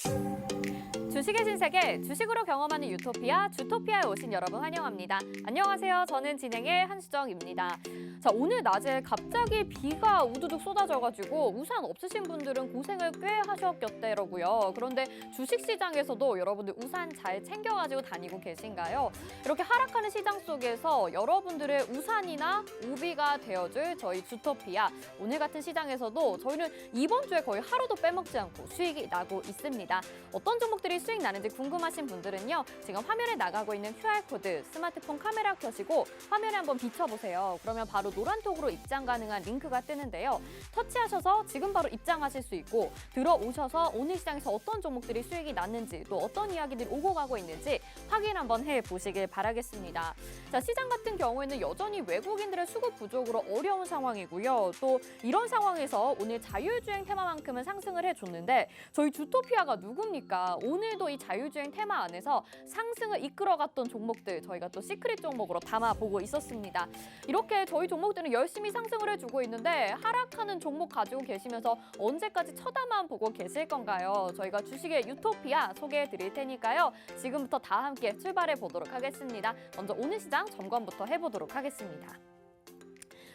주식의 신세계, 주식으로 경험하는 유토피아, 주토피아에 오신 여러분 환영합니다. 안녕하세요. 저는 진행의 한수정입니다. 자, 오늘 낮에 갑자기 비가 우두둑 쏟아져가지고 우산 없으신 분들은 고생을 꽤 하셨겠더라고요. 그런데 주식시장에서도 여러분들 우산 잘 챙겨가지고 다니고 계신가요? 이렇게 하락하는 시장 속에서 여러분들의 우산이나 우비가 되어줄 저희 주토피아. 오늘 같은 시장에서도 저희는 이번 주에 거의 하루도 빼먹지 않고 수익이 나고 있습니다. 어떤 종목들이 수익 나는지 궁금하신 분들은요. 지금 화면에 나가고 있는 QR코드, 스마트폰 카메라 켜시고 화면에 한번 비춰보세요. 그러면 바로 노란톡으로 입장 가능한 링크가 뜨는데요. 터치하셔서 지금 바로 입장하실 수 있고 들어오셔서 오늘 시장에서 어떤 종목들이 수익이 났는지 또 어떤 이야기들이 오고 가고 있는지 확인 한번 해보시길 바라겠습니다. 자, 시장 같은 경우에는 여전히 외국인들의 수급 부족으로 어려운 상황이고요. 또 이런 상황에서 오늘 자율주행 테마만큼은 상승을 해줬는데 저희 주토피아가 누굽니까? 오늘도 이 자율주행 테마 안에서 상승을 이끌어갔던 종목들 저희가 또 시크릿 종목으로 담아보고 있었습니다. 이렇게 저희 종목들은 열심히 상승을 해주고 있는데 하락하는 종목 가지고 계시면서 언제까지 쳐다만 보고 계실 건가요? 저희가 주식의 유토피아 소개해 드릴 테니까요. 지금부터 다 함께 출발해 보도록 하겠습니다. 먼저 오늘 시장 점검부터 해보도록 하겠습니다.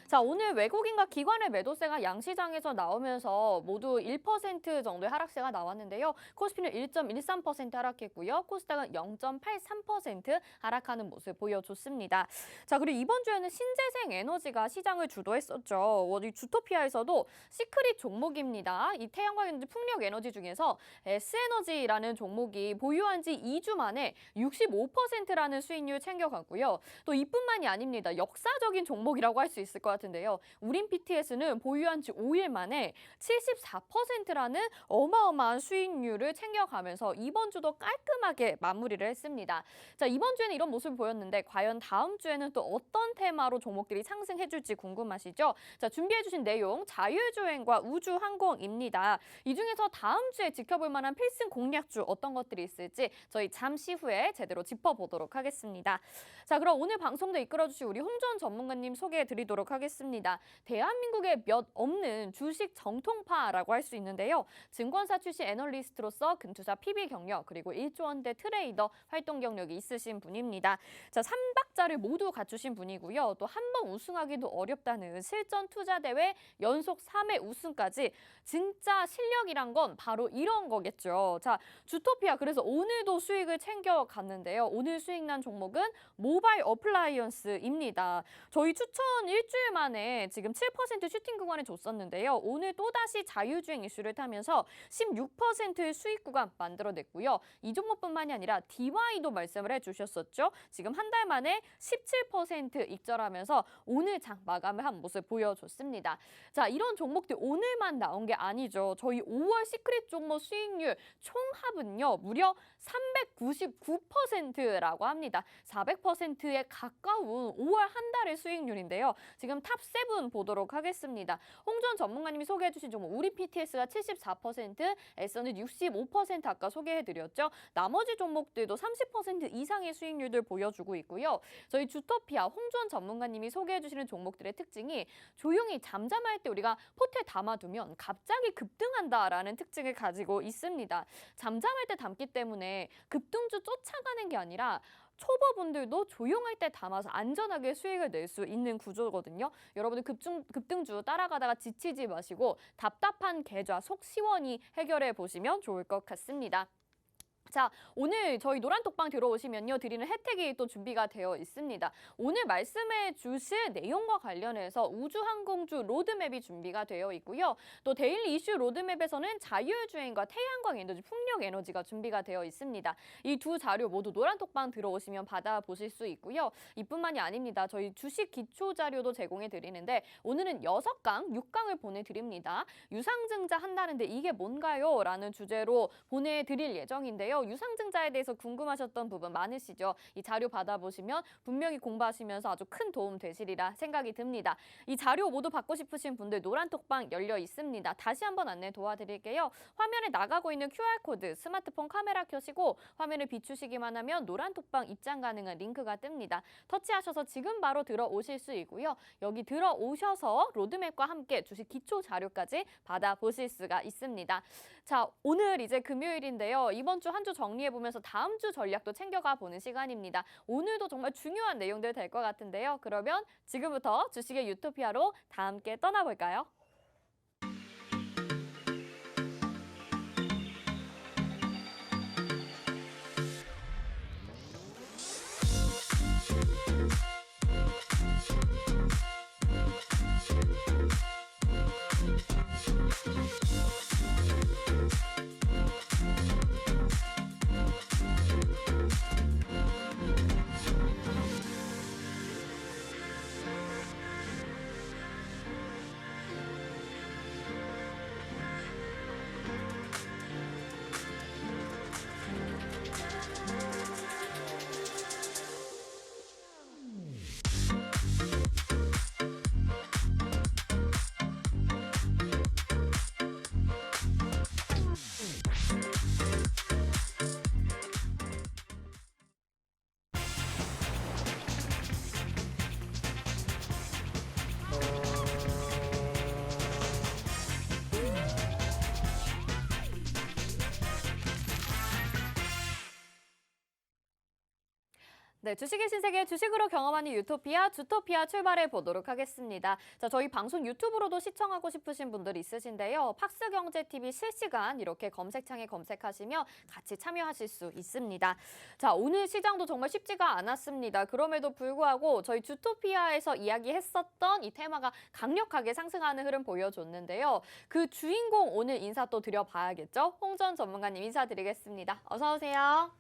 자, 오늘 외국인과 기관의 매도세가 양시장에서 나오면서 모두 1% 정도의 하락세가 나왔는데요. 코스피는 1.13% 하락했고요. 코스닥은 0.83% 하락하는 모습 보여줬습니다. 자, 그리고 이번 주에는 신재생 에너지가 시장을 주도했었죠. 어디 주토피아에서도 시크릿 종목입니다. 이 태양광 에너지, 풍력 에너지 중에서 S에너지라는 종목이 보유한 지 2주 만에 65%라는 수익률 챙겨갔고요. 또 이뿐만이 아닙니다. 역사적인 종목이라고 할 수 있을 것 같은데요. 우린 PTS는 보유한 지 5일 만에 74%라는 어마어마한 수익률을 챙겨가면서 이번 주도 깔끔하게 마무리를 했습니다. 자, 이번 주에는 이런 모습을 보였는데 과연 다음 주에는 또 어떤 테마로 종목들이 상승해줄지 궁금하시죠? 자, 준비해주신 내용 자율주행과 우주항공입니다. 이 중에서 다음 주에 지켜볼 만한 필승 공략주 어떤 것들이 있을지 저희 잠시 후에 제대로 짚어보도록 하겠습니다. 자, 그럼 오늘 방송도 이끌어주실 우리 홍준 전문가님 소개해드리도록 하겠습니다. 대한민국에 몇 없는 주식 정통파라고 할 수 있는데요. 증권사 출신 애널리스트로서 금투사 PB 경력 그리고 1조 원대 트레이더 활동 경력이 있으신 분입니다. 자, 3박자를 모두 갖추신 분이고요. 또 한 번 우승하기도 어렵다는 실전 투자 대회 연속 3회 우승까지 진짜 실력이란 건 바로 이런 거겠죠. 자, 주토피아 그래서 오늘도 수익을 챙겨갔는데요. 오늘 수익 난 종목은 모바일 어플라이언스입니다. 저희 추천 일주일 만에 지금 7% 슈팅 구간에 줬었는데요. 오늘 또다시 자율주행 이슈를 타면서 16%의 수익 구간 만들어냈고요. 이 종목뿐만이 아니라 DY도 말씀을 해주셨었죠. 지금 한 달 만에 17% 익절하면서 오늘 장 마감을 한 모습 보여줬습니다. 자, 이런 종목들 오늘만 나온 게 아니죠. 저희 5월 시크릿 종목 수익률 총합은요. 무려 399%라고 합니다. 400%에 가까운 5월 한 달의 수익률인데요. 지금 탑7 보도록 하겠습니다. 홍준 전문가님이 소개해 주신 종목 우리 PTS가 74%, S는 65% 아까 소개해드렸죠. 나머지 종목들도 30% 이상의 수익률들 보여주고 있고요. 저희 주토피아 홍준 전문가님이 소개해 주시는 종목들의 특징이 조용히 잠잠할 때 우리가 포트에 담아두면 갑자기 급등한다라는 특징을 가지고 있습니다. 잠잠할 때 담기 때문에 급등주 쫓아가는 게 아니라 초보분들도 조용할 때 담아서 안전하게 수익을 낼 수 있는 구조거든요. 여러분들 급등주 따라가다가 지치지 마시고 답답한 계좌 속 시원히 해결해 보시면 좋을 것 같습니다. 자, 오늘 저희 노란톡방 들어오시면요 드리는 혜택이 또 준비가 되어 있습니다. 오늘 말씀해 주실 내용과 관련해서 우주항공주 로드맵이 준비가 되어 있고요. 또 데일리 이슈 로드맵에서는 자율주행과 태양광 에너지, 풍력 에너지가 준비가 되어 있습니다. 이 두 자료 모두 노란톡방 들어오시면 받아보실 수 있고요. 이뿐만이 아닙니다. 저희 주식 기초 자료도 제공해 드리는데 오늘은 6강, 6강을 보내드립니다. 유상증자 한다는데 이게 뭔가요? 라는 주제로 보내드릴 예정인데요. 있는데요. 유상증자에 대해서 궁금하셨던 부분 많으시죠? 이 자료 받아보시면 분명히 공부하시면서 아주 큰 도움 되시리라 생각이 듭니다. 이 자료 모두 받고 싶으신 분들 노란톡방 열려 있습니다. 다시 한번 안내 도와드릴게요. 화면에 나가고 있는 QR코드 스마트폰 카메라 켜시고 화면을 비추시기만 하면 노란톡방 입장 가능한 링크가 뜹니다. 터치하셔서 지금 바로 들어오실 수 있고요. 여기 들어오셔서 로드맵과 함께 주식 기초 자료까지 받아보실 수가 있습니다. 자, 오늘 이제 금요일인데요. 이번 주 한 주 정리해보면서 다음 주 전략도 챙겨가 보는 시간입니다. 오늘도 정말 중요한 내용들 될 것 같은데요. 그러면 지금부터 주식의 유토피아로 다 함께 떠나볼까요? 네, 주식의 신세계 주식으로 경험하는 유토피아, 주토피아 출발해 보도록 하겠습니다. 자, 저희 방송 유튜브로도 시청하고 싶으신 분들 있으신데요. 팍스경제TV 실시간 이렇게 검색창에 검색하시면 같이 참여하실 수 있습니다. 자, 오늘 시장도 정말 쉽지가 않았습니다. 그럼에도 불구하고 저희 주토피아에서 이야기했었던 이 테마가 강력하게 상승하는 흐름 보여줬는데요. 그 주인공 오늘 인사 또 드려봐야겠죠? 홍전 전문가님 인사드리겠습니다. 어서 오세요.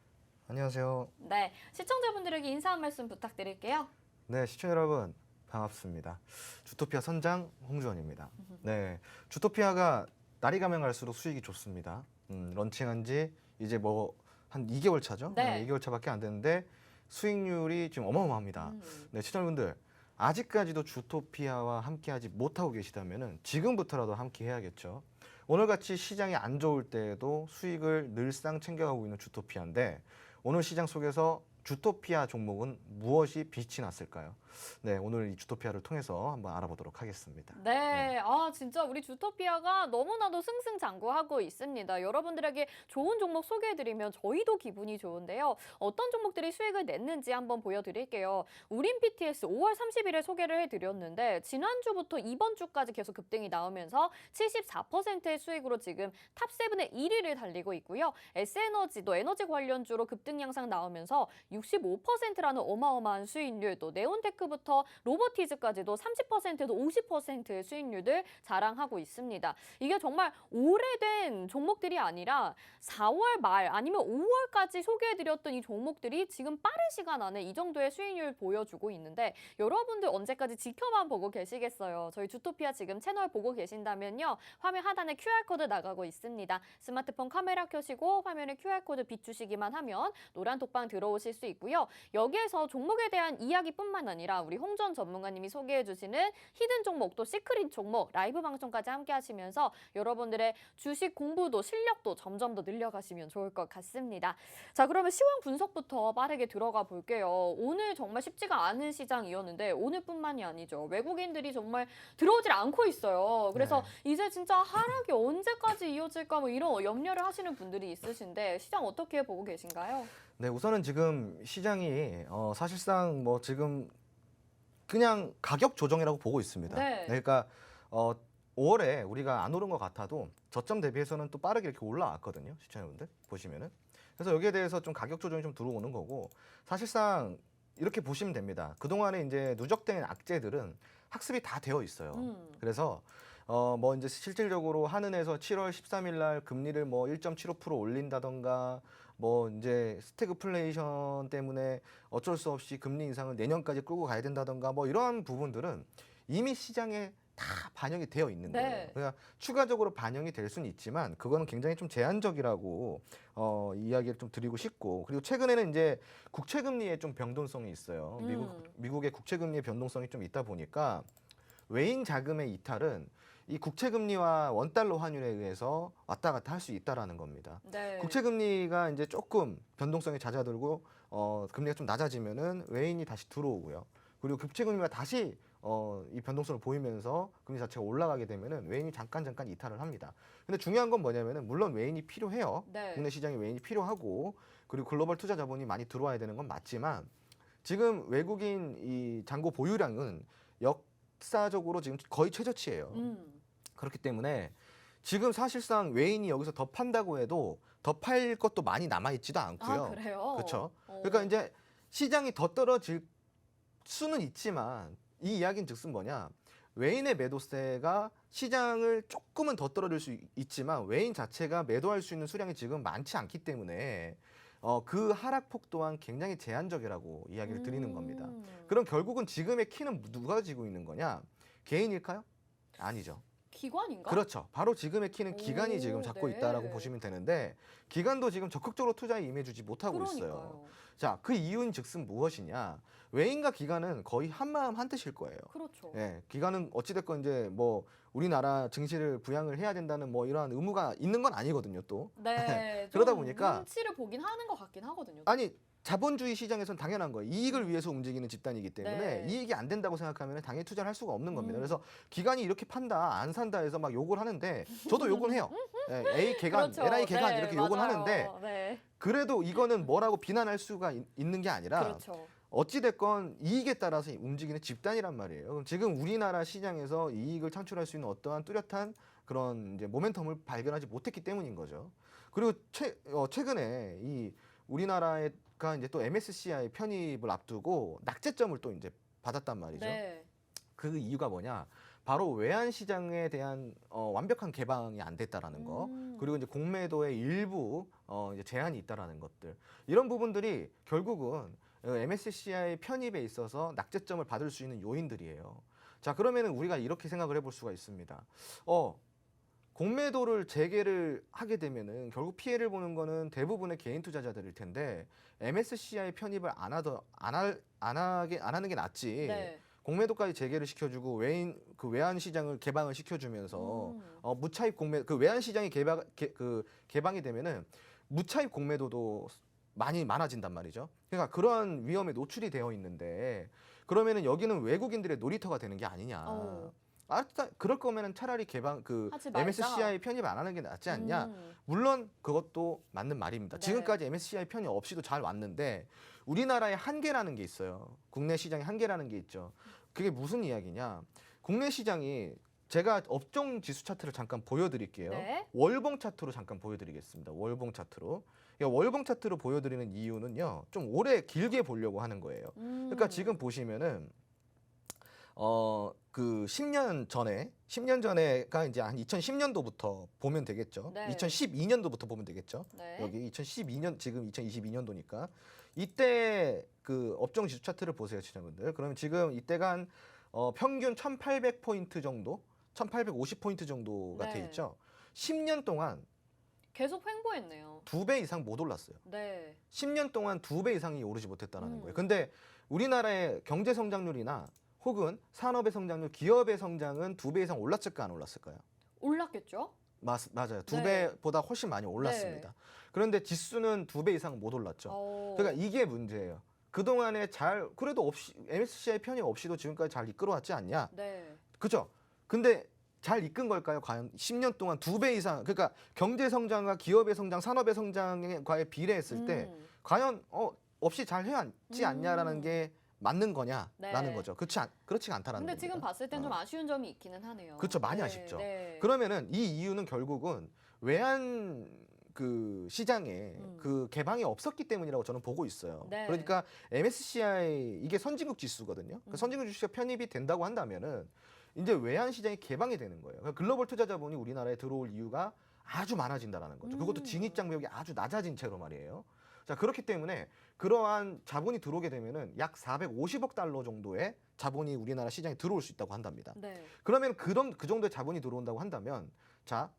안녕하세요. 네, 시청자분들에게 인사 한 말씀 부탁드릴게요. 네, 시청자 여러분 반갑습니다. 주토피아 선장 홍주원입니다. 네, 주토피아가 날이 가면 갈수록 수익이 좋습니다. 런칭한 지 이제 뭐 한 2개월 차죠? 네. 2개월 차밖에 안 됐는데 수익률이 지금 어마어마합니다. 네, 시청자분들 아직까지도 주토피아와 함께하지 못하고 계시다면은 지금부터라도 함께 해야겠죠. 오늘같이 시장이 안 좋을 때에도 수익을 늘상 챙겨가고 있는 주토피아인데 오늘 시장 속에서 주토피아 종목은 무엇이 빛이 났을까요? 네, 오늘 이 주토피아를 통해서 한번 알아보도록 하겠습니다. 네, 아 진짜 우리 주토피아가 너무나도 승승장구하고 있습니다. 여러분들에게 좋은 종목 소개해드리면 저희도 기분이 좋은데요. 어떤 종목들이 수익을 냈는지 한번 보여드릴게요. 우린 BTS 5월 30일에 소개를 해드렸는데 지난주부터 이번 주까지 계속 급등이 나오면서 74%의 수익으로 지금 탑7의 1위를 달리고 있고요. S에너지도 에너지 관련주로 급등 양상 나오면서 65%라는 어마어마한 수익률, 또 네온테크부터 로보티즈까지도 30%도 50%의 수익률을 자랑하고 있습니다. 이게 정말 오래된 종목들이 아니라 4월 말 아니면 5월까지 소개해드렸던 이 종목들이 지금 빠른 시간 안에 이 정도의 수익률 보여주고 있는데 여러분들 언제까지 지켜만 보고 계시겠어요? 저희 주토피아 지금 채널 보고 계신다면요. 화면 하단에 QR코드 나가고 있습니다. 스마트폰 카메라 켜시고 화면에 QR코드 비추시기만 하면 노란 톡방 들어오실 수 있고요. 여기에서 종목에 대한 이야기뿐만 아니라 우리 홍전 전문가님이 소개해 주시는 히든 종목 또 시크릿 종목 라이브 방송까지 함께 하시면서 여러분들의 주식 공부도 실력도 점점 더 늘려가시면 좋을 것 같습니다. 자, 그러면 시황 분석부터 빠르게 들어가 볼게요. 오늘 정말 쉽지가 않은 시장이었는데 오늘뿐만이 아니죠. 외국인들이 정말 들어오질 않고 있어요. 그래서 이제 진짜 하락이 언제까지 이어질까 뭐 이런 염려를 하시는 분들이 있으신데 시장 어떻게 보고 계신가요? 네, 우선은 지금 시장이 사실상 뭐 지금 그냥 가격 조정이라고 보고 있습니다. 네. 그러니까 5월에 우리가 안 오른 것 같아도 저점 대비해서는 또 빠르게 이렇게 올라왔거든요. 시청자분들 보시면은. 그래서 여기에 대해서 좀 가격 조정이 좀 들어오는 거고 사실상 이렇게 보시면 됩니다. 그동안에 이제 누적된 악재들은 학습이 다 되어 있어요. 그래서 뭐 이제 실질적으로 한은에서 7월 13일 날 금리를 뭐 1.75% 올린다던가 뭐 이제 스태그플레이션 때문에 어쩔 수 없이 금리 인상을 내년까지 끌고 가야 된다던가 뭐 이러한 부분들은 이미 시장에 다 반영이 되어 있는 네. 거예요. 그러니까 추가적으로 반영이 될 수는 있지만 그거는 굉장히 좀 제한적이라고 이야기를 좀 드리고 싶고, 그리고 최근에는 이제 국채 금리에 좀 변동성이 있어요. 미국의 국채 금리의 변동성이 좀 있다 보니까 외인 자금의 이탈은 이 국채 금리와 원달러 환율에 의해서 왔다 갔다 할 수 있다라는 겁니다. 네. 국채 금리가 이제 조금 변동성이 잦아들고 금리가 좀 낮아지면은 외인이 다시 들어오고요. 그리고 국채 금리가 다시 이 변동성을 보이면서 금리 자체가 올라가게 되면은 외인이 잠깐 이탈을 합니다. 근데 중요한 건 뭐냐면은 물론 외인이 필요해요. 네. 국내 시장에 외인이 필요하고 그리고 글로벌 투자 자본이 많이 들어와야 되는 건 맞지만 지금 외국인 이 잔고 보유량은 역사적으로 지금 거의 최저치예요. 그렇기 때문에 지금 사실상 외인이 여기서 더 판다고 해도 더 팔 것도 많이 남아 있지도 않고요. 아, 그래요? 그렇죠. 그러니까 이제 시장이 더 떨어질 수는 있지만 이 이야기는 즉슨 뭐냐? 외인의 매도세가 시장을 조금은 더 떨어질 수 있지만 외인 자체가 매도할 수 있는 수량이 지금 많지 않기 때문에 그 하락폭 또한 굉장히 제한적이라고 이야기를 드리는 겁니다. 그럼 결국은 지금의 키는 누가 지고 있는 거냐? 개인일까요? 아니죠. 기관인가? 그렇죠. 바로 지금의 키는 기관이 오, 지금 잡고 네. 있다라고 보시면 되는데 기관도 지금 적극적으로 투자에 임해주지 못하고 있어요. 그러니까요. 자, 그 이유는 즉슨 무엇이냐? 외인과 기관은 거의 한마음 한뜻일 거예요. 그렇죠. 예, 기관은 어찌됐건 이제 뭐 우리나라 증시를 부양을 해야 된다는 뭐 이러한 의무가 있는 건 아니거든요, 또. 네. 그러다 좀 보니까 눈치를 보긴 하는 것 같긴 하거든요. 아니 자본주의 시장에서는 당연한 거예요. 이익을 위해서 움직이는 집단이기 때문에 네. 이익이 안 된다고 생각하면 당연히 투자를 할 수가 없는 겁니다. 음. 그래서 기관이 이렇게 판다, 안 산다 해서 막 욕을 하는데 저도 욕은 해요. 예, A 개간, 그렇죠. NI 개간 네, 이렇게 욕은 맞아요. 하는데 네. 그래도 이거는 뭐라고 비난할 수가 있는 게 아니라 그렇죠. 어찌됐건 이익에 따라서 움직이는 집단이란 말이에요. 그럼 지금 우리나라 시장에서 이익을 창출할 수 있는 어떠한 뚜렷한 그런 이제 모멘텀을 발견하지 못했기 때문인 거죠. 그리고 최근에 이 우리나라가 이제 또 MSCI 편입을 앞두고 낙제점을 또 이제 받았단 말이죠. 네. 그 이유가 뭐냐? 바로 외환 시장에 대한 완벽한 개방이 안 됐다라는 거, 그리고 이제 공매도의 일부 이제 제한이 있다라는 것들, 이런 부분들이 결국은 MSCI 편입에 있어서 낙제점을 받을 수 있는 요인들이에요. 자, 그러면은 우리가 이렇게 생각을 해볼 수가 있습니다. 공매도를 재개를 하게 되면은 결국 피해를 보는 거는 대부분의 개인 투자자들일 텐데 MSCI 편입을 안 하는 게 낫지. 네. 공매도까지 재개를 시켜주고 외환 시장을 개방을 시켜주면서 무차입 공매 그 외환 시장이 개방이 되면은 무차입 공매도도 많아진단 말이죠. 그러니까 그러한 위험에 노출이 되어 있는데 그러면은 여기는 외국인들의 놀이터가 되는 게 아니냐. 그럴 거면은 차라리 하지 말자. MSCI 편입 안 하는 게 낫지 않냐. 물론 그것도 맞는 말입니다. 네. 지금까지 MSCI 편입 없이도 잘 왔는데 우리나라의 한계라는 게 있어요. 국내 시장의 한계라는 게 있죠. 그게 무슨 이야기냐. 국내 시장이 제가 업종 지수 차트를 잠깐 보여드릴게요. 네. 월봉 차트로 잠깐 보여드리겠습니다. 월봉 차트로. 월봉 차트로 보여드리는 이유는요. 좀 오래 길게 보려고 하는 거예요. 그러니까 지금 보시면은 그 10년 전에가 이제 한 2010년도부터 보면 되겠죠. 네. 2012년도부터 보면 되겠죠. 네. 여기 2012년 지금 2022년도니까 이때 그 업종 지수 차트를 보세요, 시청자분들. 그러면 지금 이때가 한 평균 1,800포인트 정도, 1,850포인트 정도가 네. 돼 있죠. 10년 동안 계속 횡보했네요. 2배 이상 못 올랐어요. 네. 10년 동안 2배 이상이 오르지 못했다는 거예요. 음. 근데 우리나라의 경제 성장률이나 혹은 산업의 성장률, 기업의 성장은 2배 이상 올랐을까 안 올랐을까요? 올랐겠죠? 맞아요. 두 네. 배보다 훨씬 많이 올랐습니다. 그런데 지수는 2배 이상 못 올랐죠. 그러니까 이게 문제예요. 그동안에 그래도 MSCI 편입 없이도 지금까지 잘 이끌어왔지 않냐? 네. 그죠? 근데 잘 이끈 걸까요? 과연 10년 동안 2배 이상, 그러니까 경제 성장과 기업의 성장, 산업의 성장과의 비례했을 때 과연 없이 잘 해왔지 않냐라는 게 맞는 거냐라는 네. 거죠. 그렇지가 않다라는 근데 겁니다. 지금 봤을 땐 좀 아쉬운 점이 있기는 하네요. 그렇죠. 많이 네, 아쉽죠. 네. 그러면은 이 이유는 결국은 외환 그 시장에 그 개방이 없었기 때문이라고 저는 보고 있어요. 네. 그러니까 MSCI 이게 선진국 지수거든요. 그 선진국 지수가 편입이 된다고 한다면은 이제 외환 시장이 개방이 되는 거예요. 그러니까 글로벌 투자 자본이 우리나라에 들어올 이유가 아주 많아진다라는 거죠. 그것도 진입 장벽이 아주 낮아진 채로 말이에요. 자, 그렇기 때문에 그러한 자본이 들어오게 되면은 약 450억 달러 정도의 자본이 우리나라 시장에 들어올 수 있다고 한답니다. 네. 그러면 그 정도의 자본이 들어온다고 한다면 자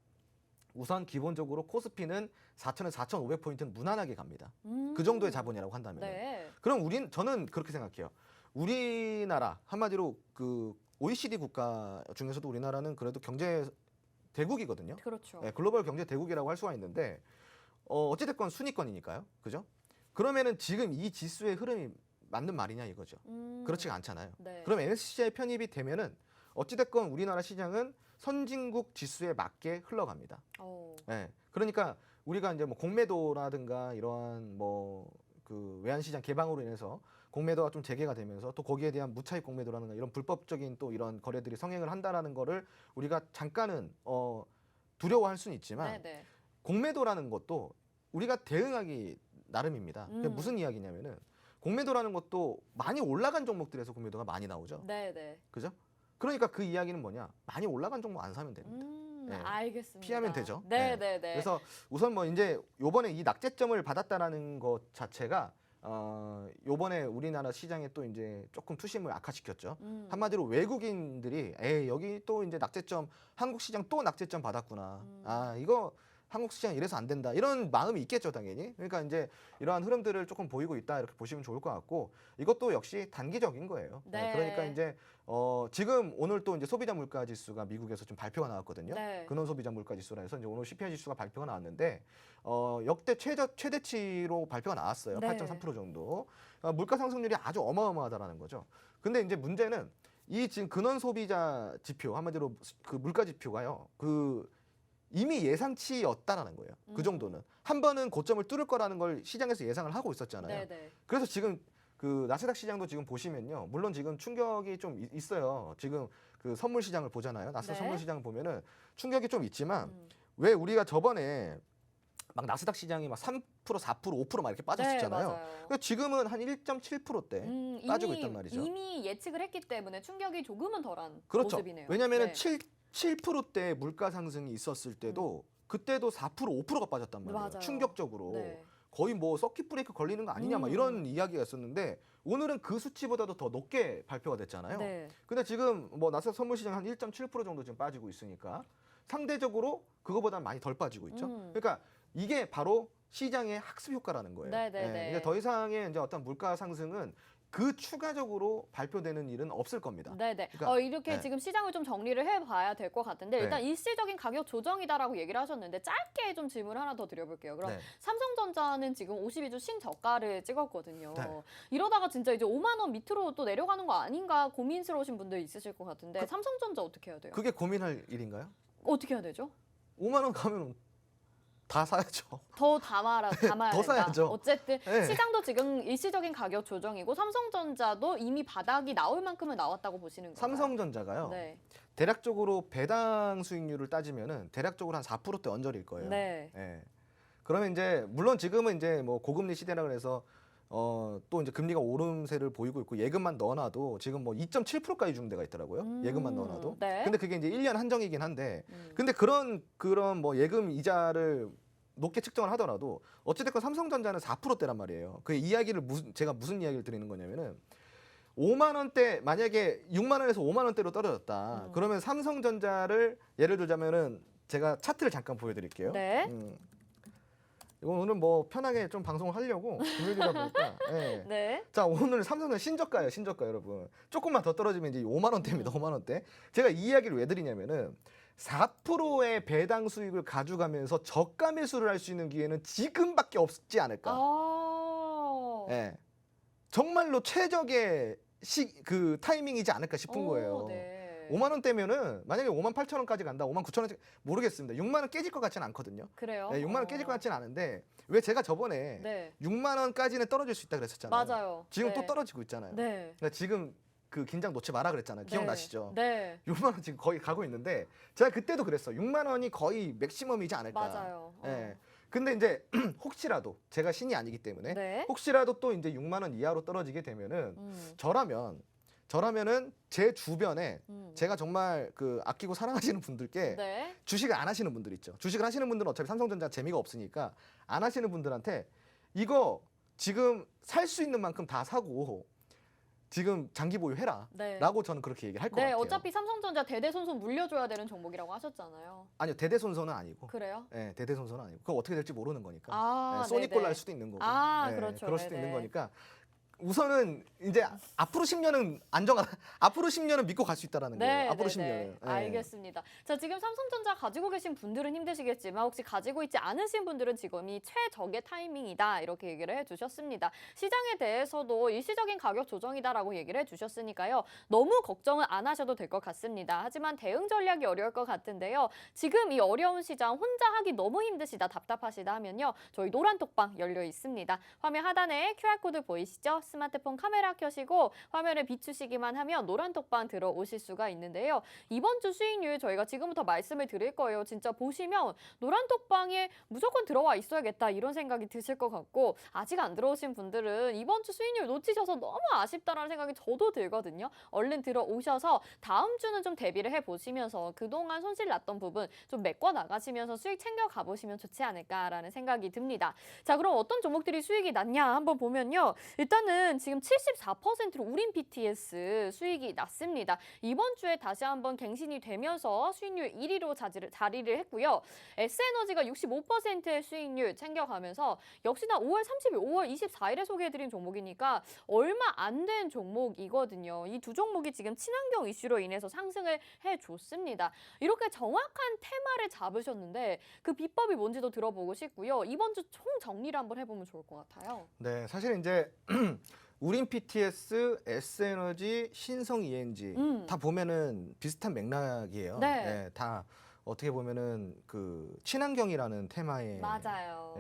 우선 기본적으로 코스피는 4,000에서 4,500포인트는 무난하게 갑니다. 그 정도의 자본이라고 한다면. 네. 그럼 저는 그렇게 생각해요. 우리나라 한마디로 그 OECD 국가 중에서도 우리나라는 그래도 경제 대국이거든요. 그렇죠. 네, 글로벌 경제 대국이라고 할 수가 있는데 어찌됐건 순위권이니까요. 그죠? 그러면은 지금 이 지수의 흐름이 맞는 말이냐 이거죠. 그렇지가 않잖아요. 네. 그럼 MSCI에 편입이 되면은 어찌됐건 우리나라 시장은 선진국 지수에 맞게 흘러갑니다. 오. 네. 그러니까 우리가 이제 뭐 공매도라든가 이러한 뭐 그 외환시장 개방으로 인해서 공매도가 좀 재개가 되면서 또 거기에 대한 무차익 공매도라든가 이런 불법적인 또 이런 거래들이 성행을 한다라는 거를 우리가 잠깐은 두려워할 수는 있지만 네, 네. 공매도라는 것도 우리가 대응하기 나름입니다. 그게 무슨 이야기냐면은 공매도라는 것도 많이 올라간 종목들에서 공매도가 많이 나오죠. 네, 네. 그죠? 그러니까 그 이야기는 뭐냐? 많이 올라간 종목 안 사면 됩니다. 네. 알겠습니다. 피하면 되죠. 네, 네. 네, 네. 그래서 우선 뭐 이제 요번에 이 낙제점을 받았다라는 것 자체가 요번에 우리나라 시장에 또 이제 조금 투심을 악화시켰죠. 한마디로 외국인들이 여기 또 이제 낙제점 한국 시장 또 낙제점 받았구나. 아, 이거 한국 시장 이래서 안 된다. 이런 마음이 있겠죠, 당연히. 그러니까 이제 이러한 흐름들을 조금 보이고 있다. 이렇게 보시면 좋을 것 같고 이것도 역시 단기적인 거예요. 네. 그러니까 이제 지금 오늘 또 이제 소비자 물가 지수가 미국에서 좀 발표가 나왔거든요. 네. 근원 소비자 물가 지수라 해서 이제 오늘 CPI 지수가 발표가 나왔는데 역대 최대치로 발표가 나왔어요. 네. 8.3% 정도. 물가 상승률이 아주 어마어마하다라는 거죠. 근데 이제 문제는 이 지금 근원 소비자 지표 한마디로 그 물가 지표가요. 이미 예상치였다라는 거예요. 그 정도는 한 번은 고점을 뚫을 거라는 걸 시장에서 예상을 하고 있었잖아요. 네, 네. 그래서 지금 그 나스닥 시장도 지금 보시면요. 물론 지금 충격이 좀 있어요. 지금 그 선물 시장을 보잖아요. 나스닥 네. 선물 시장을 보면은 충격이 좀 있지만 왜 우리가 저번에 막 나스닥 시장이 막 3%, 4%, 5%막 이렇게 빠졌었잖아요. 네, 맞아요. 근데 지금은 한 1.7%대 빠지고 있단 말이죠. 이미 예측을 했기 때문에 충격이 조금은 덜한 그렇죠. 모습이네요. 왜냐면은 네. 7%대 물가 상승이 있었을 때도 그때도 4%, 5%가 빠졌단 말이에요. 맞아요. 충격적으로. 네. 거의 뭐 서킷 브레이크 걸리는 거 아니냐 막 이런 이야기가 있었는데 오늘은 그 수치보다도 더 높게 발표가 됐잖아요. 네. 근데 지금 뭐 나스닥 선물 시장 한 1.7% 정도 지금 빠지고 있으니까 상대적으로 그거보다 많이 덜 빠지고 있죠. 그러니까 이게 바로 시장의 학습 효과라는 거예요. 네네네. 이제 더 이상의 이제 어떤 물가 상승은 그 추가적으로 발표되는 일은 없을 겁니다. 네네. 그러니까, 이렇게 네. 지금 시장을 좀 정리를 해봐야 될 것 같은데 네. 일단 일시적인 가격 조정이다라고 얘기를 하셨는데 짧게 좀 질문 하나 더 드려볼게요. 그럼 네. 삼성전자는 지금 52주 신저가를 찍었거든요. 네. 이러다가 진짜 이제 5만 원 밑으로 또 내려가는 거 아닌가 고민스러우신 분들 있으실 것 같은데 삼성전자 어떻게 해야 돼요? 그게 고민할 일인가요? 어떻게 해야 되죠? 5만 원 가면 다 사야죠. 더 담아야 더 된다. 사야죠. 어쨌든 네. 시장도 지금 일시적인 가격 조정이고 삼성전자도 이미 바닥이 나올 만큼은 나왔다고 보시는 건가요? 삼성전자가요. 네. 대략적으로 배당 수익률을 따지면은 대략적으로 한 4%대 언저리일 거예요. 네. 예. 그러면 이제 물론 지금은 이제 뭐 고금리 시대라 그래서 또 이제 금리가 오름세를 보이고 있고 예금만 넣어놔도 지금 뭐 2.7%까지 주는 데가 있더라고요. 예금만 넣어놔도. 네. 근데 그게 이제 1년 한정이긴 한데 근데 그런 뭐 예금 이자를 높게 측정을 하더라도 어찌됐건 삼성전자는 4%대란 말이에요. 그 이야기를 제가 무슨 이야기를 드리는 거냐면은 5만 원대 만약에 6만 원에서 5만 원대로 떨어졌다. 그러면 삼성전자를 예를 들자면은 제가 차트를 잠깐 보여드릴게요. 네. 이건 오늘 뭐 편하게 좀 방송을 하려고 금요일이다 보니까. 예. 네. 자 오늘 삼성전자 신저가예요, 신저가 여러분. 조금만 더 떨어지면 이제 5만 원대입니다, 5만 원대. 제가 이 이야기를 왜 드리냐면은 4%의 배당 수익을 가져가면서 저가 매수를 할 수 있는 기회는 지금밖에 없지 않을까. 예. 정말로 최적의 그 타이밍이지 않을까 싶은 거예요. 네. 5만 원대면은 만약에 5만 8천 원까지 간다. 5만 9천 원 모르겠습니다. 6만 원 깨질 것 같지는 않거든요. 그래요? 네, 6만 원 깨질 것 같지는 않은데 왜 제가 저번에 네. 6만 원까지는 떨어질 수 있다 그랬었잖아요. 맞아요. 지금 네. 또 떨어지고 있잖아요. 네. 그러니까 지금 그 긴장 놓지 마라 그랬잖아요. 기억나시죠? 네. 6만 원 지금 거의 가고 있는데 제가 그때도 그랬어. 6만 원이 거의 맥시멈이지 않을까. 맞아요. 예. 근데 이제 혹시라도 제가 신이 아니기 때문에 네. 혹시라도 또 이제 6만 원 이하로 떨어지게 되면은 저라면은 제 주변에 제가 정말 그 아끼고 사랑하시는 분들께 네. 주식을 안 하시는 분들 있죠. 주식을 하시는 분들은 어차피 삼성전자 재미가 없으니까 안 하시는 분들한테 이거 지금 살 수 있는 만큼 다 사고 지금 장기 보유해라. 네. 라고 저는 그렇게 얘기를 할 것 네, 같아요. 어차피 삼성전자 대대손손 물려줘야 되는 종목이라고 하셨잖아요. 아니요, 대대손손은 아니고. 그래요? 네, 대대손손은 아니고. 그거 어떻게 될지 모르는 거니까. 아, 네, 소니꼴 네네. 날 수도 있는 거고. 아, 네, 그렇죠. 그럴 수도 네네. 있는 거니까. 우선은 이제 앞으로 10년은 앞으로 10년은 믿고 갈 수 있다라는 거예요. 앞으로 10년은. 알겠습니다. 자, 지금 삼성전자 가지고 계신 분들은 힘드시겠지만 혹시 가지고 있지 않으신 분들은 지금이 최적의 타이밍이다 이렇게 얘기를 해주셨습니다. 시장에 대해서도 일시적인 가격 조정이다라고 얘기를 해주셨으니까요. 너무 걱정은 안 하셔도 될 것 같습니다. 하지만 대응 전략이 어려울 것 같은데요. 지금 이 어려운 시장 혼자 하기 너무 힘드시다 답답하시다 하면요. 저희 노란톡방 열려 있습니다. 화면 하단에 QR코드 보이시죠? 스마트폰 카메라 켜시고 화면을 비추시기만 하면 노란톡방 들어오실 수가 있는데요. 이번 주 수익률 저희가 지금부터 말씀을 드릴 거예요. 진짜 보시면 노란톡방에 무조건 들어와 있어야겠다 이런 생각이 드실 것 같고 아직 안 들어오신 분들은 이번 주 수익률 놓치셔서 너무 아쉽다라는 생각이 저도 들거든요. 얼른 들어오셔서 다음 주는 좀 대비를 해보시면서 그동안 손실 났던 부분 좀 메꿔 나가시면서 수익 챙겨 가보시면 좋지 않을까라는 생각이 듭니다. 자, 그럼 어떤 종목들이 수익이 났냐 한번 보면요. 일단은 지금 74%로 우린 BTS 수익이 났습니다. 이번 주에 다시 한번 갱신이 되면서 수익률 1위로 자리를 했고요. S에너지가 65%의 수익률 챙겨가면서 역시나 5월 30일, 5월 24일에 소개해드린 종목이니까 얼마 안 된 종목이거든요. 이 두 종목이 지금 친환경 이슈로 인해서 상승을 해줬습니다. 이렇게 정확한 테마를 잡으셨는데 그 비법이 뭔지도 들어보고 싶고요. 이번 주 총 정리를 한번 해보면 좋을 것 같아요. 네, 사실 이제 우린 PTS, S에너지, 신성 ENG 다 보면은 비슷한 맥락이에요. 네. 다 어떻게 보면은 그 친환경이라는 테마에 맞아요.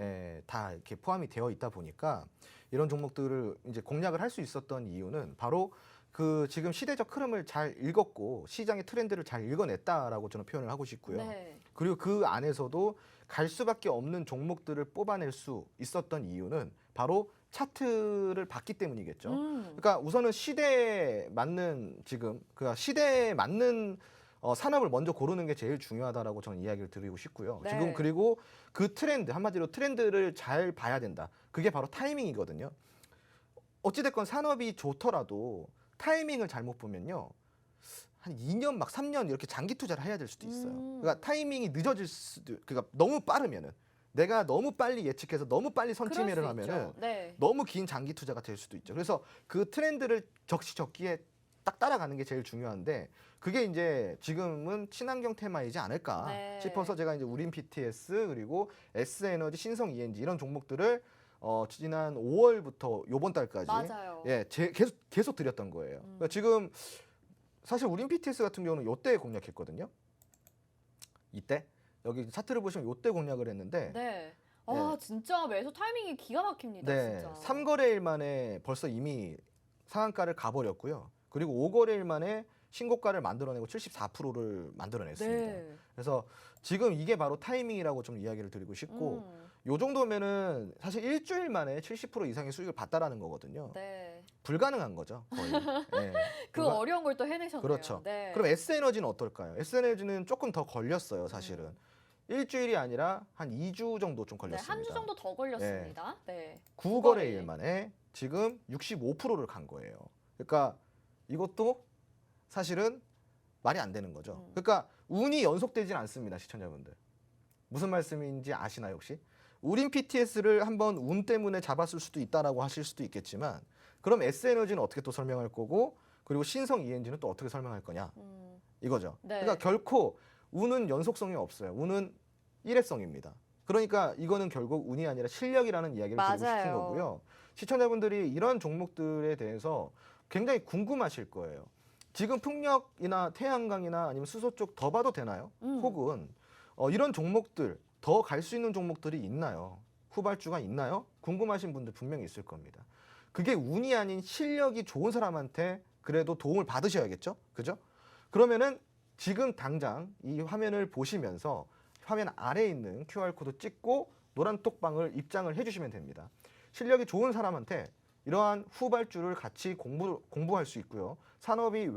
다 이렇게 포함이 되어 있다 보니까 이런 종목들을 이제 공략을 할 수 있었던 이유는 바로 그 지금 시대적 흐름을 잘 읽었고 시장의 트렌드를 잘 읽어냈다라고 저는 표현을 하고 싶고요. 네. 그리고 그 안에서도 갈 수밖에 없는 종목들을 뽑아낼 수 있었던 이유는 바로 차트를 봤기 때문이겠죠. 그러니까 우선은 시대에 맞는 지금 그 시대에 맞는 산업을 먼저 고르는 게 제일 중요하다라고 저는 이야기를 드리고 싶고요. 네. 지금 그리고 그 트렌드 한마디로 트렌드를 잘 봐야 된다. 그게 바로 타이밍이거든요. 어찌됐건 산업이 좋더라도 타이밍을 잘못 보면요. 한 2년 막 3년 이렇게 장기 투자를 해야 될 수도 있어요. 그러니까 타이밍이 늦어질 수도 그러니까 너무 빠르면은 내가 너무 빨리 예측해서 너무 빨리 선침해를 하면은 네. 너무 긴 장기 투자가 될 수도 있죠. 그래서 그 트렌드를 적시적기에 딱 따라가는 게 제일 중요한데 그게 이제 지금은 친환경 테마이지 않을까 네. 싶어서 제가 이제 우린 PTS 그리고 S에너지, 신성 ENG 이런 종목들을 지난 5월부터 요번 달까지 맞아요. 계속 드렸던 거예요. 그러니까 지금 사실 우린 PTS 같은 경우는 요때 공략했거든요. 이때 여기 차트를 보시면 요때 공략을 했는데 네. 아, 진짜 매수 타이밍이 기가 막힙니다. 네, 진짜. 3거래일 만에 벌써 이미 상한가를 가버렸고요. 그리고 5거래일 만에 신고가를 만들어내고 74%를 만들어냈습니다. 네. 그래서 지금 이게 바로 타이밍이라고 좀 이야기를 드리고 싶고 요 정도면은 사실 일주일 만에 70% 이상의 수익을 봤다라는 거거든요. 네. 불가능한 거죠, 거의. 네. 그 어려운 걸 또 해내셨네요. 그렇죠. 네. 그럼 S에너지는 어떨까요? S에너지는 조금 더 걸렸어요, 사실은. 일주일이 아니라 한 2주 정도 좀 네, 걸렸습니다. 한 주 정도 더 걸렸습니다. 네. 9거래일 만에 지금 65%를 간 거예요. 그러니까 이것도 사실은 말이 안 되는 거죠. 그러니까 운이 연속되진 않습니다, 시청자분들. 무슨 말씀인지 아시나요, 혹시? 우린 PTS를 한번 운 때문에 잡았을 수도 있다라고 하실 수도 있겠지만 그럼 S에너지는 어떻게 또 설명할 거고 그리고 신성 ENG는 또 어떻게 설명할 거냐 이거죠. 네. 그러니까 결코 운은 연속성이 없어요. 운은 일회성입니다. 그러니까 이거는 결국 운이 아니라 실력이라는 이야기를 드리고 싶은 맞아요. 거고요. 시청자분들이 이런 종목들에 대해서 굉장히 궁금하실 거예요. 지금 풍력이나 태양광이나 아니면 수소 쪽 더 봐도 되나요? 혹은 이런 종목들 더 갈 수 있는 종목들이 있나요? 후발주가 있나요? 궁금하신 분들 분명히 있을 겁니다. 그게 운이 아닌 실력이 좋은 사람한테 그래도 도움을 받으셔야겠죠? 그죠? 그러면은 지금 당장 이 화면을 보시면서 화면 아래에 있는 QR코드 찍고 노란 톡방을 입장을 해주시면 됩니다. 실력이 좋은 사람한테 이러한 후발주를 같이 공부할 수 있고요. 산업이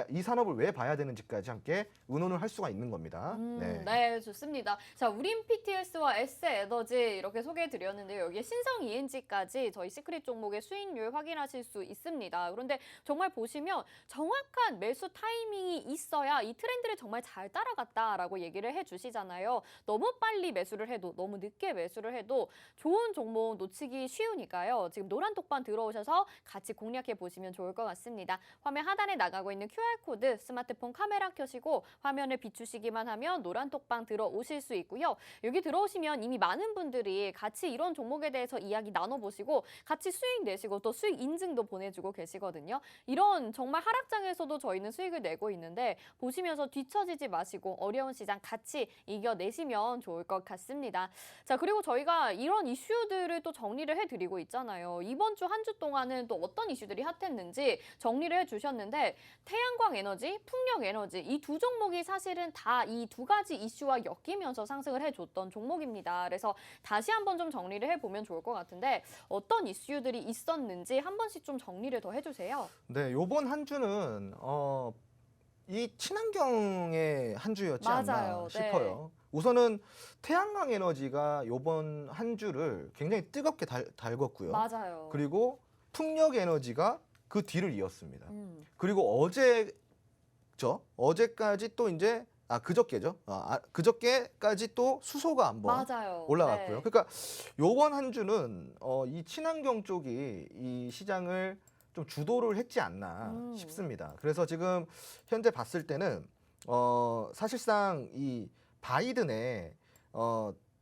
이 산업을 왜 봐야 되는지까지 함께 의논을 할 수가 있는 겁니다. 네, 좋습니다. 자, 우린 PTS와 S에너지 이렇게 소개해드렸는데요. 여기에 신성 ENG까지 저희 시크릿 종목의 수익률 확인하실 수 있습니다. 그런데 정말 보시면 정확한 매수 타이밍이 있어야 이 트렌드를 정말 잘 따라갔다라고 얘기를 해주시잖아요. 너무 빨리 매수를 해도 너무 늦게 매수를 해도 좋은 종목 놓치기 쉬우니까요. 지금 노란 톡방 들어오셔서 같이 공략해 보시면 좋을 것 같습니다. 화면 하단에 나가고 있는 QR코드 스마트폰 카메라 켜시고 화면을 비추시기만 하면 노란 톡방 들어오실 수 있고요. 여기 들어오시면 이미 많은 분들이 같이 이런 종목에 대해서 이야기 나눠보시고 같이 수익 내시고 또 수익 인증도 보내주고 계시거든요. 이런 정말 하락장에서도 저희는 수익을 내고 있는데 보시면서 뒤처지지 마시고 어려운 시장 같이 이겨내시면 좋을 것 같습니다. 자, 그리고 저희가 이런 이슈들을 또 정리를 해드리고 있잖아요. 이번 주 한 주 동안은 또 어떤 이슈들이 핫했는지 정리를 해주셨는데 태양광 에너지, 풍력 에너지 이 두 종목이 사실은 다 이 두 가지 이슈와 엮이면서 상승을 해줬던 종목입니다. 그래서 다시 한번 좀 정리를 해보면 좋을 것 같은데 어떤 이슈들이 있었는지 한 번씩 좀 정리를 더 해주세요. 네, 요번 한 주는 이 친환경의 한 주였지 맞아요. 않나 네. 싶어요. 우선은 태양광 에너지가 요번 한 주를 굉장히 뜨겁게 달궜고요. 맞아요. 그리고 풍력 에너지가 그 뒤를 이었습니다. 음. 그리고 어제까지 또 이제 그저께죠. 그저께까지 또 수소가 한번 맞아요. 올라갔고요. 네. 그러니까 요번 한 주는 이 친환경 쪽이 이 시장을 좀 주도를 했지 않나 싶습니다. 그래서 지금 현재 봤을 때는 사실상 이 바이든의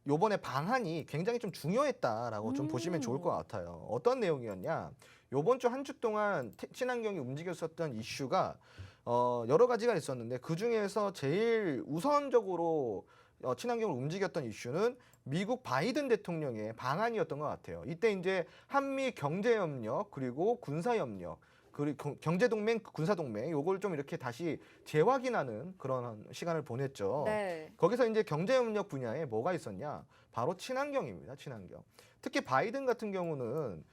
요번에 방한이 굉장히 좀 중요했다라고 좀 보시면 좋을 것 같아요. 어떤 내용이었냐? 요번 주 한 주 동안 친환경이 움직였었던 이슈가 여러 가지가 있었는데 그 중에서 제일 우선적으로 친환경을 움직였던 이슈는 미국 바이든 대통령의 방안이었던 것 같아요. 이때 이제 한미 경제협력 그리고 군사협력 그리고 경제동맹, 군사동맹 요걸 좀 이렇게 다시 재확인하는 그런 시간을 보냈죠. 네. 거기서 이제 경제협력 분야에 뭐가 있었냐? 바로 친환경입니다. 친환경. 특히 바이든 같은 경우는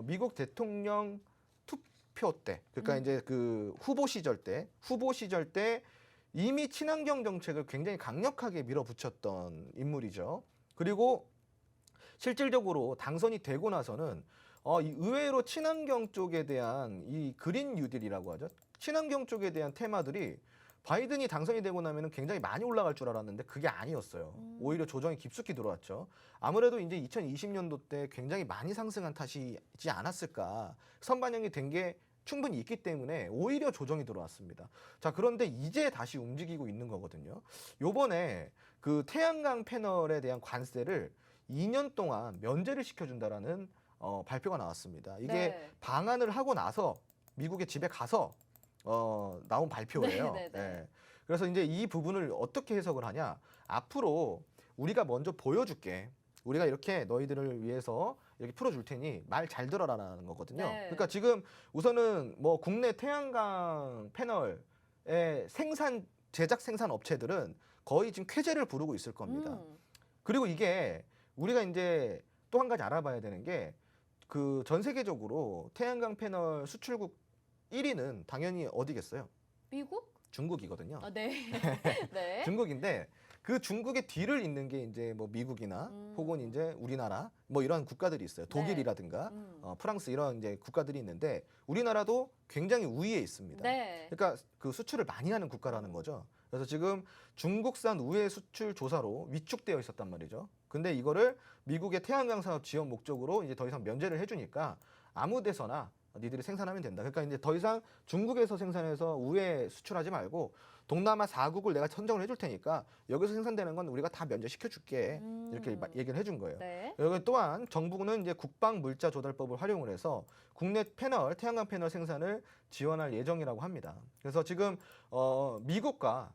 미국 대통령 투표 때, 그러니까 이제 그 후보 시절 때 이미 친환경 정책을 굉장히 강력하게 밀어붙였던 인물이죠. 그리고 실질적으로 당선이 되고 나서는 이 의외로 친환경 쪽에 대한 이 그린 뉴딜이라고 하죠. 친환경 쪽에 대한 테마들이 바이든이 당선이 되고 나면은 굉장히 많이 올라갈 줄 알았는데 그게 아니었어요. 오히려 조정이 깊숙이 들어왔죠. 아무래도 이제 2020년도 때 굉장히 많이 상승한 탓이지 않았을까. 선반영이 된 게 충분히 있기 때문에 오히려 조정이 들어왔습니다. 자, 그런데 이제 다시 움직이고 있는 거거든요. 요번에 그 태양광 패널에 대한 관세를 2년 동안 면제를 시켜준다라는 발표가 나왔습니다. 이게 네. 방한을 하고 나서 미국의 집에 가서 나온 발표예요. 네, 네, 네. 예. 그래서 이제 이 부분을 어떻게 해석을 하냐? 앞으로 우리가 먼저 보여줄게. 우리가 이렇게 너희들을 위해서 이렇게 풀어줄 테니 말 잘 들어라라는 거거든요. 네. 그러니까 지금 우선은 뭐 국내 태양광 패널의 제작 생산 업체들은 거의 지금 쾌재를 부르고 있을 겁니다. 그리고 이게 우리가 이제 또 한 가지 알아봐야 되는 게 그 전 세계적으로 태양광 패널 수출국 1위는 당연히 어디겠어요? 미국? 중국이거든요. 아, 네. 네. 중국인데 그 중국의 뒤를 잇는 게 이제 뭐 미국이나 혹은 이제 우리나라 뭐 이런 국가들이 있어요. 독일이라든가 프랑스 이런 이제 국가들이 있는데 우리나라도 굉장히 우위에 있습니다. 네. 그러니까 그 수출을 많이 하는 국가라는 거죠. 그래서 지금 중국산 우회 수출 조사로 위축되어 있었단 말이죠. 근데 이거를 미국의 태양광 산업 지원 목적으로 이제 더 이상 면제를 해주니까 아무 데서나 니들이 생산하면 된다. 그러니까 이제 더 이상 중국에서 생산해서 우회 수출하지 말고 동남아 4국을 내가 선정을 해줄 테니까 여기서 생산되는 건 우리가 다 면제시켜 줄게. 이렇게 얘기를 해준 거예요. 네. 여기 또한 정부는 이제 국방 물자 조달법을 활용을 해서 국내 태양광 패널 생산을 지원할 예정이라고 합니다. 그래서 지금 미국과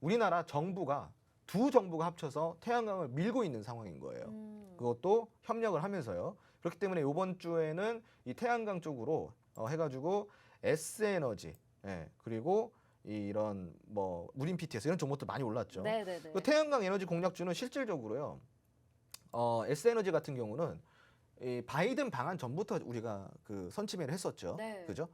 우리나라 정부가 두 정부가 합쳐서 태양광을 밀고 있는 상황인 거예요. 그것도 협력을 하면서요. 그렇기 때문에 이번 주에는 이 태양광 쪽으로 해가지고 S에너지, 그리고 이런 뭐 우린 PTS 이런 종목도 많이 올랐죠. 네네네. 그 태양광 에너지 공략주는 실질적으로요. S에너지 같은 경우는 이 바이든 방한 전부터 우리가 그 선침해를 했었죠. 네. 그죠?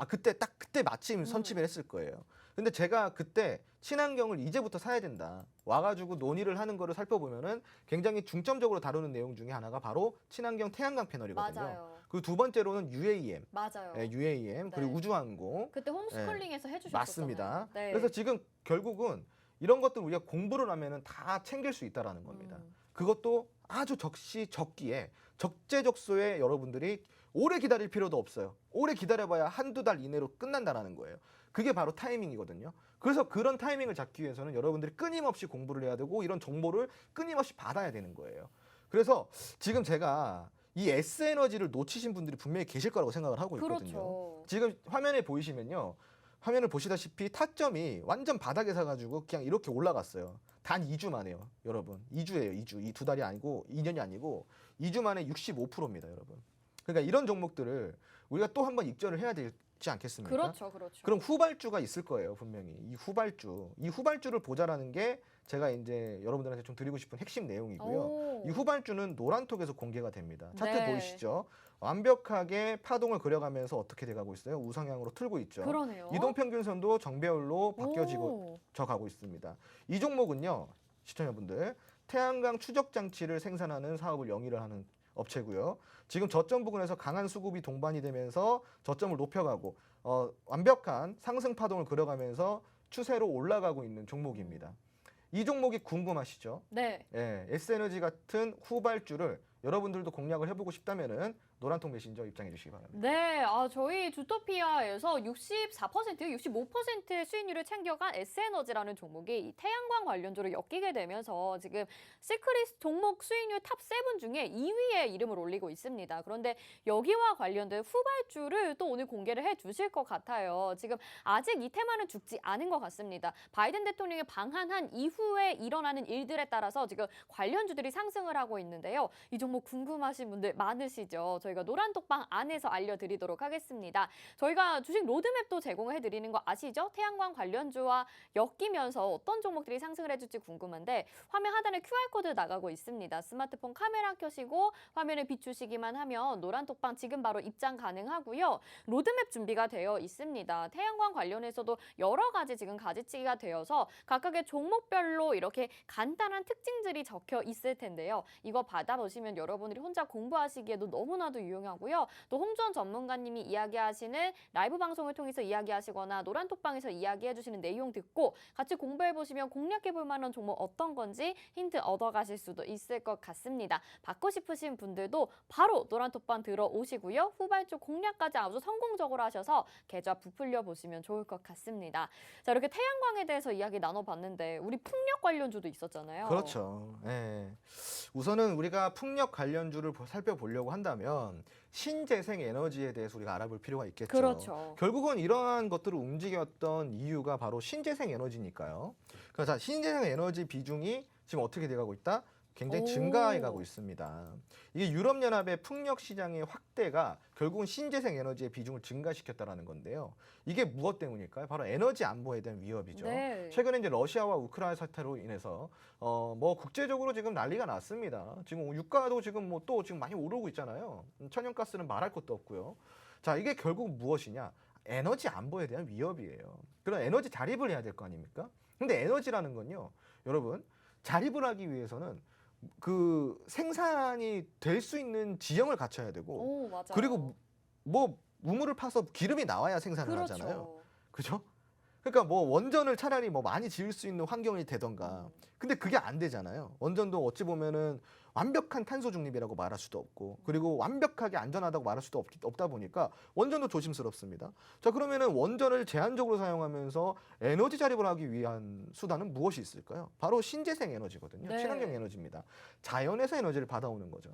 그때 마침 선취를 했을 거예요. 근데 제가 그때 친환경을 이제부터 사야 된다. 와가지고 논의를 하는 거를 살펴보면은 굉장히 중점적으로 다루는 내용 중에 하나가 바로 친환경 태양광 패널이거든요. 맞아요. 그 두 번째로는 UAM, 맞아요. UAM 그리고 네. 우주항공. 그때 홈스쿨링에서 해주셨었잖아요. 맞습니다. 네. 그래서 지금 결국은 이런 것들 우리가 공부를 하면은 다 챙길 수 있다라는 겁니다. 그것도 아주 적기에 적재적소에 여러분들이 오래 기다릴 필요도 없어요. 오래 기다려봐야 한두 달 이내로 끝난다라는 거예요. 그게 바로 타이밍이거든요. 그래서 그런 타이밍을 잡기 위해서는 여러분들이 끊임없이 공부를 해야 되고 이런 정보를 끊임없이 받아야 되는 거예요. 그래서 지금 제가 이 S에너지를 놓치신 분들이 분명히 계실 거라고 생각을 하고 있거든요. 그렇죠. 지금 화면에 보이시면요. 화면을 보시다시피 타점이 완전 바닥에 서가지고 그냥 이렇게 올라갔어요. 단 2주 만에요, 여러분. 2주예요, 2주. 이 두 달이 아니고 2년이 아니고 2주 만에 65%입니다, 여러분. 그러니까 이런 종목들을 우리가 또 한번 익절을 해야 되지 않겠습니까? 그렇죠, 그렇죠. 그럼 후발주가 있을 거예요, 분명히. 이 후발주를 보자라는 게 제가 이제 여러분들한테 좀 드리고 싶은 핵심 내용이고요. 오. 이 후발주는 노란톡에서 공개가 됩니다. 차트 네. 보이시죠? 완벽하게 파동을 그려가면서 어떻게 돼가고 있어요? 우상향으로 틀고 있죠. 그러네요. 이동평균선도 정배열로 바뀌어지고 오. 가고 있습니다. 이 종목은요, 시청자분들, 태양광 추적 장치를 생산하는 사업을 영위를 하는 업체고요. 지금 저점 부근에서 강한 수급이 동반이 되면서 저점을 높여가고 완벽한 상승 파동을 그려가면서 추세로 올라가고 있는 종목입니다. 이 종목이 궁금하시죠? 네. 예, S에너지 같은 후발주를 여러분들도 공략을 해보고 싶다면은 노란통 메신저 입장해 주시기 바랍니다. 네, 저희 주토피아에서 65% 수익률을 챙겨간 S에너지라는 종목이 이 태양광 관련주로 엮이게 되면서 지금 시크릿 종목 수익률 탑 7 중에 2위에 이름을 올리고 있습니다. 그런데 여기와 관련된 후발주를 또 오늘 공개를 해 주실 것 같아요. 지금 아직 이 테마는 죽지 않은 것 같습니다. 바이든 대통령의 방한한 이후에 일어나는 일들에 따라서 지금 관련주들이 상승을 하고 있는데요. 이 종목 궁금하신 분들 많으시죠? 저희가 노란톡방 안에서 알려드리도록 하겠습니다. 저희가 주식 로드맵도 제공을 해드리는 거 아시죠? 태양광 관련주와 엮이면서 어떤 종목들이 상승을 해줄지 궁금한데 화면 하단에 QR코드 나가고 있습니다. 스마트폰 카메라 켜시고 화면을 비추시기만 하면 노란톡방 지금 바로 입장 가능하고요. 로드맵 준비가 되어 있습니다. 태양광 관련해서도 여러 가지 지금 가지치기가 되어서 각각의 종목별로 이렇게 간단한 특징들이 적혀 있을 텐데요. 이거 받아보시면 여러분들이 혼자 공부하시기에도 너무나도 유용하고요. 또 홍주원 전문가님이 이야기하시는 라이브 방송을 통해서 이야기하시거나 노란톡방에서 이야기해주시는 내용 듣고 같이 공부해보시면 공략해볼 만한 종목 어떤 건지 힌트 얻어가실 수도 있을 것 같습니다. 받고 싶으신 분들도 바로 노란톡방 들어오시고요. 후발주 공략까지 아주 성공적으로 하셔서 계좌 부풀려 보시면 좋을 것 같습니다. 자, 이렇게 태양광에 대해서 이야기 나눠봤는데 우리 풍력 관련주도 있었잖아요. 그렇죠. 예. 우선은 우리가 풍력 관련주를 살펴보려고 한다면 신재생 에너지에 대해서 우리가 알아볼 필요가 있겠죠. 그렇죠. 결국은 이러한 것들을 움직였던 이유가 바로 신재생 에너지니까요. 그래서 신재생 에너지 비중이 지금 어떻게 돼가고 있다? 굉장히 오. 증가해가고 있습니다. 이게 유럽연합의 풍력 시장의 확대가 결국은 신재생 에너지의 비중을 증가시켰다라는 건데요. 이게 무엇 때문일까요? 바로 에너지 안보에 대한 위협이죠. 네. 최근에 이제 러시아와 우크라이나 사태로 인해서 뭐 국제적으로 지금 난리가 났습니다. 지금 유가도 지금 뭐 또 지금 많이 오르고 있잖아요. 천연가스는 말할 것도 없고요. 자, 이게 결국 무엇이냐? 에너지 안보에 대한 위협이에요. 그런 에너지 자립을 해야 될 거 아닙니까? 근데 에너지라는 건요, 여러분, 자립을 하기 위해서는 그 생산이 될 수 있는 지형을 갖춰야 되고, 오, 맞아요. 그리고 뭐 우물을 파서 기름이 나와야 생산을 하잖아요. 그렇죠. 그죠? 그러니까 뭐 원전을 차라리 뭐 많이 지을 수 있는 환경이 되던가. 근데 그게 안 되잖아요. 원전도 어찌 보면은 완벽한 탄소 중립이라고 말할 수도 없고, 그리고 완벽하게 안전하다고 말할 수도 없다 보니까 원전도 조심스럽습니다. 자, 그러면은 원전을 제한적으로 사용하면서 에너지 자립을 하기 위한 수단은 무엇이 있을까요? 바로 신재생 에너지거든요. 네. 친환경 에너지입니다. 자연에서 에너지를 받아오는 거죠.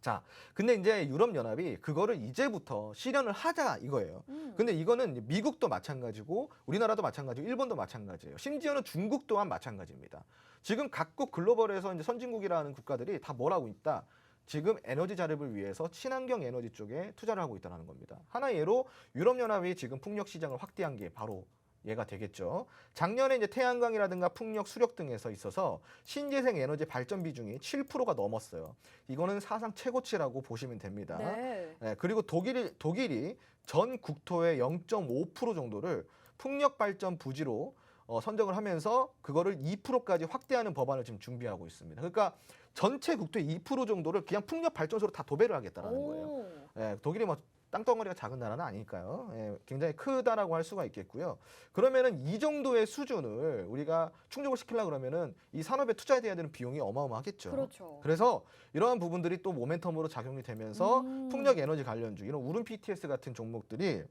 자, 근데 이제 유럽연합이 그거를 이제부터 실현을 하자 이거예요. 근데 이거는 미국도 마찬가지고 우리나라도 마찬가지고 일본도 마찬가지예요. 심지어는 중국 또한 마찬가지입니다. 지금 각국 글로벌에서 이제 선진국이라는 국가들이 다 뭘 하고 있다? 지금 에너지 자립을 위해서 친환경 에너지 쪽에 투자를 하고 있다는 겁니다. 하나의 예로 유럽연합이 지금 풍력 시장을 확대한 게 바로 얘가 되겠죠. 작년에 이제 태양광이라든가 풍력, 수력 등에서 있어서 신재생 에너지 발전 비중이 7%가 넘었어요. 이거는 사상 최고치라고 보시면 됩니다. 네. 네, 그리고 독일이 전 국토의 0.5% 정도를 풍력 발전 부지로 선정을 하면서 그거를 2%까지 확대하는 법안을 지금 준비하고 있습니다. 그러니까 전체 국토의 2% 정도를 그냥 풍력 발전소로 다 도배를 하겠다라는 거예요. 오. 예, 독일이 뭐 땅덩어리가 작은 나라는 아니니까요. 예, 굉장히 크다라고 할 수가 있겠고요. 그러면은 이 정도의 수준을 우리가 충족을 시키려고 그러면은 이 산업에 투자해야 되는 비용이 어마어마하겠죠. 그렇죠. 그래서 이러한 부분들이 또 모멘텀으로 작용이 되면서 음. 풍력 에너지 관련주 이런 우름 PTS 같은 종목들이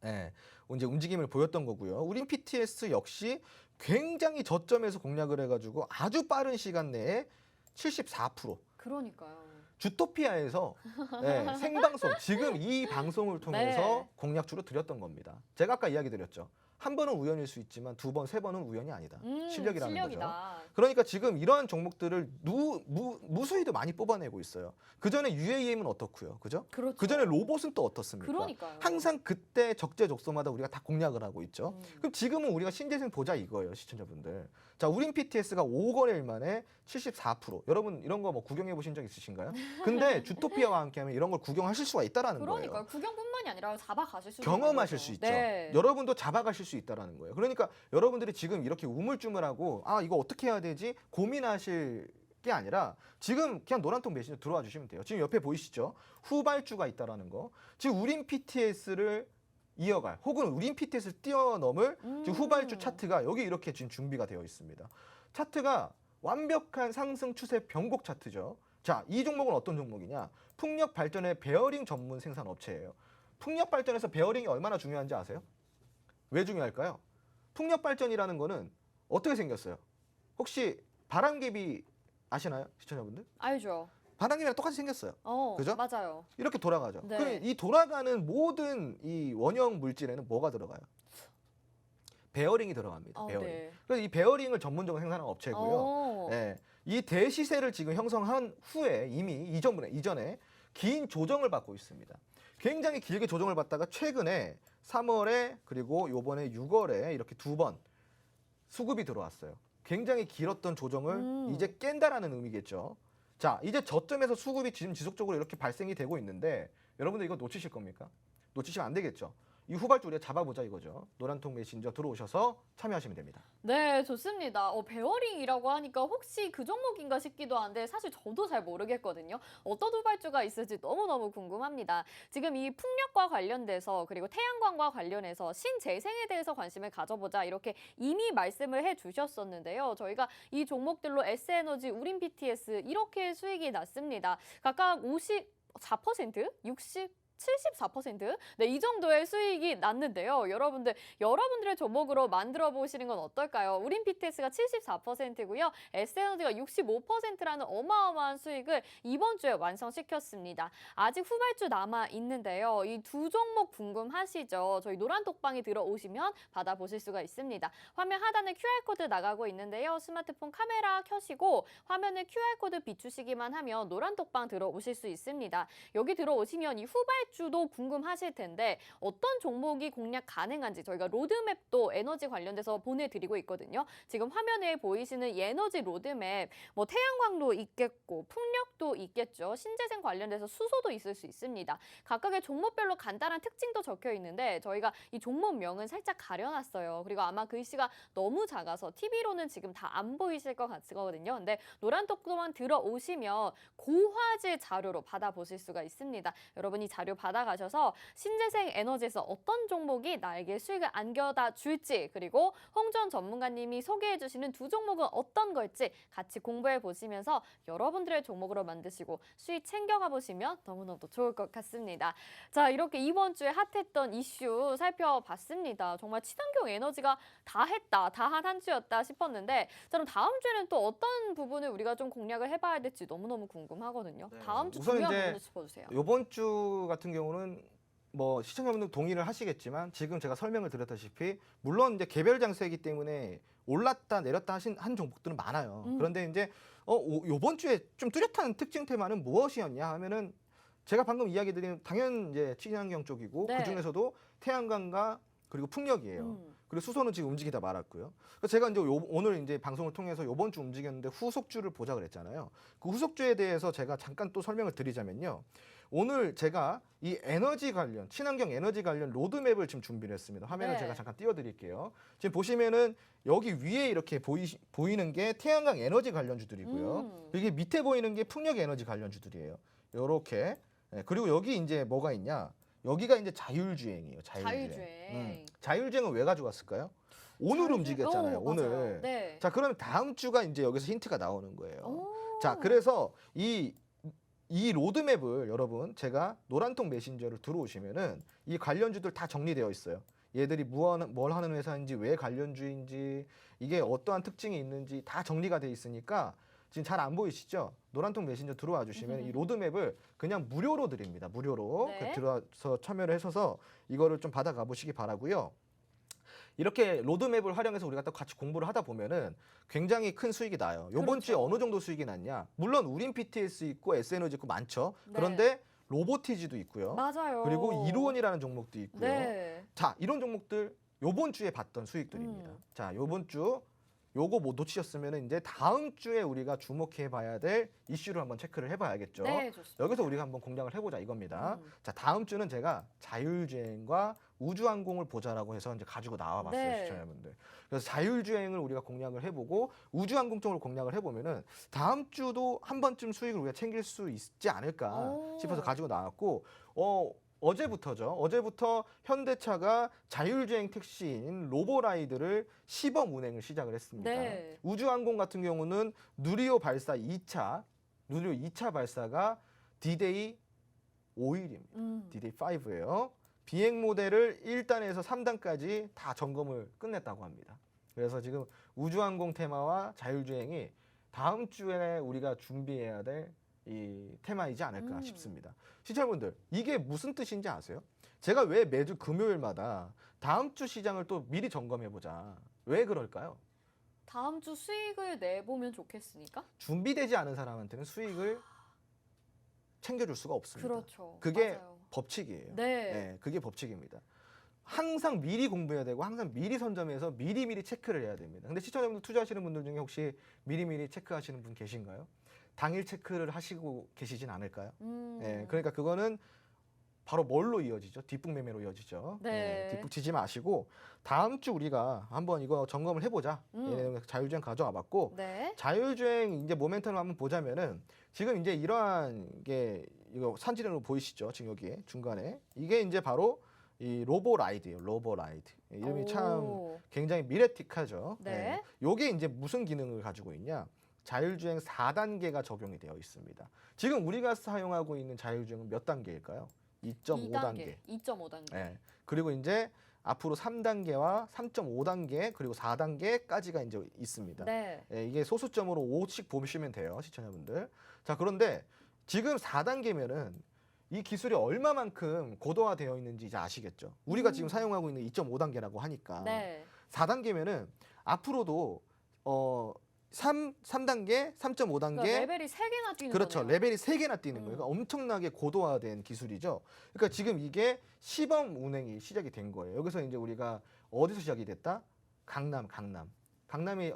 예, 이제 움직임을 보였던 거고요. 우린 PTS 역시 굉장히 저점에서 공략을 해가지고 아주 빠른 시간 내에 74%. 그러니까요. 주토피아에서 예, 생방송 지금 이 방송을 통해서 네. 공략주로 드렸던 겁니다. 제가 아까 이야기 드렸죠. 한 번은 우연일 수 있지만 두 번, 세 번은 우연이 아니다. 실력이라는 거죠. 실력이다. 그러니까 지금 이러한 종목들을 무수히도 많이 뽑아내고 있어요. 그 전에 UAM은 어떻고요, 그죠? 그렇죠. 그 전에 로봇은 또 어떻습니까? 그러니까요. 항상 그때 적재적소마다 우리가 다 공략을 하고 있죠. 음. 그럼 지금은 우리가 신재생 보자 이거예요, 시청자분들. 자, 우린 PTS가 5거래일 만에 74%. 여러분 이런 거 뭐 구경해 보신 적 있으신가요? 근데 주토피아와 함께하면 이런 걸 구경하실 수가 있다라는 그러니까요. 거예요. 구경뿐만이 아니라 잡아가실 수 경험하실 있는 수 거죠. 있죠. 네. 여러분도 잡아가실 수 있다라는 거예요. 그러니까 여러분들이 지금 이렇게 우물쭈물하고 아 이거 어떻게 해야 되지 고민하실 게 아니라 지금 그냥 노란통 메신저 들어와 주시면 돼요. 지금 옆에 보이시죠? 후발주가 있다라는 거. 지금 우린 PTS를 이어갈 혹은 우린 PTS를 뛰어넘을 지금 후발주 차트가 여기 이렇게 지금 준비가 되어 있습니다. 차트가 완벽한 상승 추세 변곡 차트죠. 자, 이 종목은 어떤 종목이냐? 풍력 발전의 베어링 전문 생산 업체예요. 풍력 발전에서 베어링이 얼마나 중요한지 아세요? 왜 중요할까요? 풍력 발전이라는 거는 어떻게 생겼어요? 혹시 바람개비 아시나요? 시청자분들? 알죠. 바람개비랑 똑같이 생겼어요. 그죠? 맞아요. 이렇게 돌아가죠. 네. 그럼 이 돌아가는 모든 이 원형 물질에는 뭐가 들어가요? 베어링이 들어갑니다. 베어링. 네. 그래서 이 베어링을 전문적으로 생산하는 업체고요. 예, 이 대시세를 지금 형성한 후에 이미 이전에 긴 조정을 받고 있습니다. 굉장히 길게 조정을 받다가 최근에 3월에 그리고 요번에 6월에 이렇게 두 번 수급이 들어왔어요. 굉장히 길었던 조정을 이제 깬다라는 의미겠죠. 자, 이제 저점에서 수급이 지금 지속적으로 이렇게 발생이 되고 있는데 여러분들 이거 놓치실 겁니까? 놓치시면 안 되겠죠. 이 후발주 우리가 잡아보자 이거죠. 노란통 메신저 들어오셔서 참여하시면 됩니다. 네, 좋습니다. 베어링이라고 하니까 혹시 그 종목인가 싶기도 한데 사실 저도 잘 모르겠거든요. 어떤 후발주가 있을지 너무너무 궁금합니다. 지금 이 풍력과 관련돼서 그리고 태양광과 관련해서 신재생에 대해서 관심을 가져보자 이렇게 이미 말씀을 해주셨었는데요. 저희가 이 종목들로 S에너지, 우린 BTS 이렇게 수익이 났습니다. 각각 54%, 60%, 74%? 네, 이 정도의 수익이 났는데요. 여러분들의 종목으로 만들어 보시는 건 어떨까요? 우린 PTS가 74%고요. S에너지가 65%라는 어마어마한 수익을 이번 주에 완성시켰습니다. 아직 후발주 남아 있는데요. 이 두 종목 궁금하시죠? 저희 노란톡방에 들어오시면 받아보실 수가 있습니다. 화면 하단에 QR코드 나가고 있는데요. 스마트폰 카메라 켜시고 화면에 QR코드 비추시기만 하면 노란톡방 들어오실 수 있습니다. 여기 들어오시면 이 후발주도 궁금하실 텐데 어떤 종목이 공략 가능한지 저희가 로드맵도 에너지 관련돼서 보내드리고 있거든요. 지금 화면에 보이시는 이 에너지 로드맵 뭐 태양광도 있겠고 풍력도 있겠죠. 신재생 관련돼서 수소도 있을 수 있습니다. 각각의 종목별로 간단한 특징도 적혀 있는데 저희가 이 종목명은 살짝 가려놨어요. 그리고 아마 글씨가 너무 작아서 TV로는 지금 다 안 보이실 것 같거든요. 근데 노란톡도만 들어오시면 고화질 자료로 받아보실 수가 있습니다. 여러분이 자료 받아가셔서 신재생 에너지에서 어떤 종목이 나에게 수익을 안겨다 줄지 그리고 홍전 전문가님이 소개해 주시는 두 종목은 어떤 걸지 같이 공부해 보시면서 여러분들의 종목으로 만드시고 수익 챙겨가 보시면 너무너무 좋을 것 같습니다. 자, 이렇게 이번 주에 핫했던 이슈 살펴봤습니다. 정말 친환경 에너지가 다 했다, 다 한 주였다 싶었는데 자, 그럼 다음 주에는 또 어떤 부분을 우리가 좀 공략을 해봐야 될지 너무너무 궁금하거든요. 네. 다음 주 우선 중요한 이제 부분을 짚어주세요. 이번 주 같은 경우는 뭐 시청자분들 동의를 하시겠지만 지금 제가 설명을 드렸다시피 물론 이제 개별 장세이기 때문에 올랐다 내렸다 하신 한 종목들은 많아요. 그런데 이제 이번 주에 좀 뚜렷한 특징 테마는 무엇이었냐 하면은 제가 방금 이야기 드린 당연 이제 친환경 쪽이고 네. 그 중에서도 태양광과 그리고 풍력이에요. 그리고 수소는 지금 움직이다 말았고요. 그래서 제가 이제 오늘 이제 방송을 통해서 이번 주 움직였는데 후속주를 보자 그랬잖아요. 그 후속주에 대해서 제가 잠깐 또 설명을 드리자면요. 오늘 제가 이 에너지 관련, 친환경 에너지 관련 로드맵을 지금 준비를 했습니다. 화면을 네. 제가 잠깐 띄워드릴게요. 지금 보시면은 여기 위에 이렇게 보이는 게 태양광 에너지 관련주들이고요. 이게 밑에 보이는 게 풍력 에너지 관련주들이에요. 요렇게. 네, 그리고 여기 이제 뭐가 있냐? 여기가 이제 자율주행이에요. 자율주행. 자율주행은 왜 가져왔을까요? 오늘 움직였잖아요. 오늘. 맞아요. 네. 자, 그러면 다음 주가 이제 여기서 힌트가 나오는 거예요. 오. 자, 그래서 이 로드맵을 여러분 제가 노란통 메신저를 들어오시면은 이 관련주들 다 정리되어 있어요. 얘들이 뭘 하는 회사인지, 왜 관련주인지, 이게 어떠한 특징이 있는지 다 정리가 돼 있으니까 지금 잘 안 보이시죠? 노란통 메신저 들어와 주시면 이 로드맵을 그냥 무료로 드립니다. 무료로. 네. 들어와서 참여를 하셔서 이거를 좀 받아가 보시기 바라고요. 이렇게 로드맵을 활용해서 우리가 또 같이 공부를 하다 보면은 굉장히 큰 수익이 나요. 요번 주에 그렇죠. 어느 정도 수익이 났냐? 물론 우린 PTS 있고 S에너지 있고 많죠. 네. 그런데 로보티지도 있고요. 맞아요. 그리고 이로원이라는 종목도 있고요. 네. 자, 이런 종목들 요번 주에 봤던 수익들입니다. 자, 요번 주 요거 뭐 놓치셨으면 이제 다음 주에 우리가 주목해 봐야 될 이슈를 한번 체크를 해 봐야겠죠. 네, 좋습니다. 여기서 우리가 한번 공략을 해보자 이겁니다. 음. 자, 다음 주는 제가 자율주행과 우주항공을 보자라고 해서 이제 가지고 나와봤어요, 네. 시청자분들. 그래서 자율주행을 우리가 공략을 해보고 우주항공 쪽으로 공략을 해보면은 다음 주도 한 번쯤 수익을 우리가 챙길 수 있지 않을까 오. 싶어서 가지고 나왔고, 어제부터죠. 어제부터 현대차가 자율주행 택시인 로보라이드를 시범 운행을 시작을 했습니다. 네. 우주항공 같은 경우는 누리호 발사 2차, 누리호 2차 발사가 D-Day 5일입니다. D-Day 5예요. 비행 모델을 1단에서 3단까지 다 점검을 끝냈다고 합니다. 그래서 지금 우주항공 테마와 자율주행이 다음 주에 우리가 준비해야 될 이 테마이지 않을까 싶습니다. 시청자분들, 이게 무슨 뜻인지 아세요? 제가 왜 매주 금요일마다 다음 주 시장을 또 미리 점검해보자. 왜 그럴까요? 다음 주 수익을 내보면 좋겠으니까? 준비되지 않은 사람한테는 수익을 챙겨줄 수가 없습니다. 그렇죠. 그게 맞아요. 법칙이에요. 네. 네, 그게 법칙입니다. 항상 미리 공부해야 되고 항상 미리 선점해서 미리미리 체크를 해야 됩니다. 근데 시청자분들 투자하시는 분들 중에 혹시 미리미리 체크하시는 분 계신가요? 당일 체크를 하시고 계시진 않을까요? 네, 그러니까 그거는 바로 뭘로 이어지죠? 뒷북 매매로 이어지죠. 네. 뒷북 치지 마시고 다음 주 우리가 한번 이거 점검을 해보자. 자율주행 가져와 봤고 네. 자율주행 이제 모멘텀을 한번 보자면은 지금 이제 이러한 게 이거 산지령으로 보이시죠? 지금 여기 중간에 이게 이제 바로 이 로보라이드예요. 로보라이드. 이름이 참 오. 굉장히 미래틱하죠. 네. 요게 이제 무슨 기능을 가지고 있냐? 자율주행 4단계가 적용이 되어 있습니다. 지금 우리가 사용하고 있는 자율주행은 몇 단계일까요? 2.5단계. 2.5단계. 네. 그리고 이제 앞으로 3단계와 3.5단계 그리고 4단계까지가 이제 있습니다. 네. 예, 이게 소수점으로 5씩 보시면 돼요, 시청자분들. 자, 그런데 지금 4단계면은 이 기술이 얼마만큼 고도화되어 있는지 이제 아시겠죠? 우리가 지금 사용하고 있는 2.5단계라고 하니까. 네. 4단계면은 앞으로도 3단계, 3.5단계 그러니까 레벨이 3개나 뛰는 그렇죠. 거네요. 레벨이 3개나 뛰는 거예요. 그러니까 엄청나게 고도화된 기술이죠. 그러니까 지금 이게 시범 운행이 시작이 된 거예요. 여기서 이제 우리가 어디서 시작이 됐다? 강남. 강남이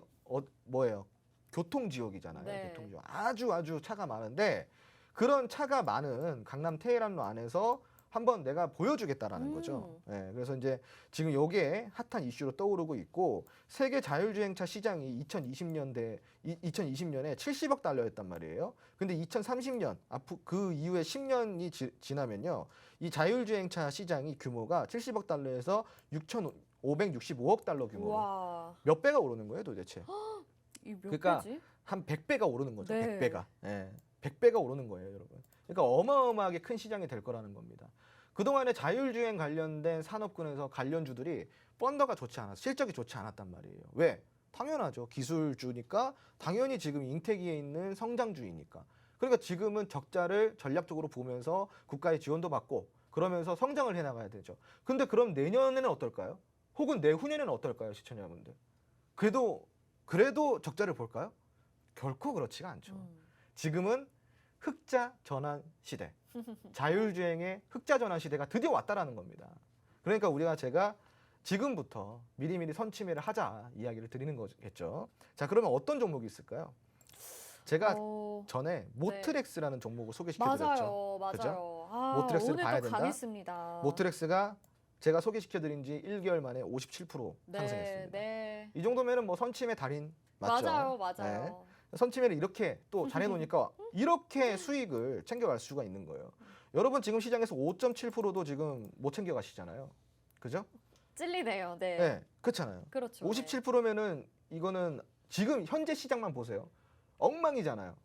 뭐예요? 교통지역이잖아요. 네. 교통지역. 아주 차가 많은데 그런 차가 많은 강남 테헤란로 안에서 한번 내가 보여주겠다라는 거죠. 네, 그래서 이제 지금 요게 핫한 이슈로 떠오르고 있고 세계 자율주행차 시장이 2020년에 70억 달러였단 말이에요. 근데 2030년 그 이후에 10년이 지나면요. 이 자율주행차 시장이 규모가 70억 달러에서 6,565억 달러 규모로 와. 몇 배가 오르는 거예요, 도대체? 이몇 그러니까 배지? 한 100배가 오르는 거죠. 네. 100배가. 예. 100배가 오르는 거예요, 여러분. 그러니까 어마어마하게 큰 시장이 될 거라는 겁니다. 그동안에 자율주행 관련된 산업군에서 관련주들이 펀더가 좋지 않았어. 실적이 좋지 않았단 말이에요. 왜? 당연하죠. 기술주니까 당연히 지금 잉태기에 있는 성장주이니까. 그러니까 지금은 적자를 전략적으로 보면서 국가의 지원도 받고 그러면서 성장을 해나가야 되죠. 근데 그럼 내년에는 어떨까요? 혹은 내후년에는 어떨까요, 시청자분들? 그래도 적자를 볼까요? 결코 그렇지가 않죠. 지금은 흑자 전환 시대, 자율주행의 흑자 전환 시대가 드디어 왔다라는 겁니다. 그러니까 제가 지금부터 미리미리 선취매를 하자 이야기를 드리는 거겠죠. 자, 그러면 어떤 종목이 있을까요? 제가 전에 모트렉스라는 종목을 소개시켜드렸죠. 맞아요. 그죠? 아, 모트렉스를 오늘 봐야 또 된다. 강했습니다. 모트렉스가 제가 소개시켜드린 지 1개월 만에 57% 상승했습니다. 네. 이 정도면은 뭐 선취매 달인 맞죠? 맞아요. 네. 선취매를 이렇게 또 잘해놓으니까 이렇게 수익을 챙겨갈 수가 있는 거예요. 여러분 지금 시장에서 5.7%도 지금 못 챙겨가시잖아요. 그죠? 찔리네요. 네. 네, 그렇잖아요. 그렇죠. 57%면은 이거는 지금 현재 시장만 보세요. 엉망이잖아요.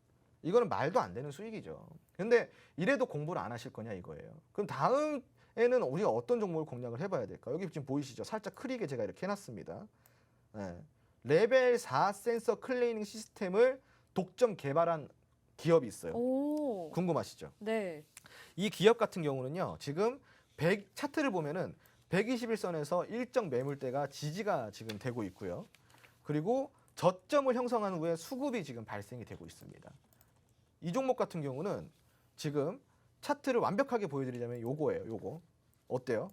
이거는 말도 안 되는 수익이죠. 근데 이래도 공부를 안 하실 거냐 이거예요. 그럼 다음에는 우리가 어떤 종목을 공략을 해봐야 될까? 여기 지금 보이시죠? 살짝 크리게 제가 이렇게 해놨습니다. 네. 레벨 4 센서 클리닝 시스템을 독점 개발한 기업이 있어요. 오. 궁금하시죠? 네. 이 기업 같은 경우는요. 지금 차트를 보면은 121선에서 일정 매물대가 지지가 지금 되고 있고요. 그리고 저점을 형성한 후에 수급이 지금 발생이 되고 있습니다. 이 종목 같은 경우는 지금 차트를 완벽하게 보여드리자면 요거예요. 요거. 어때요?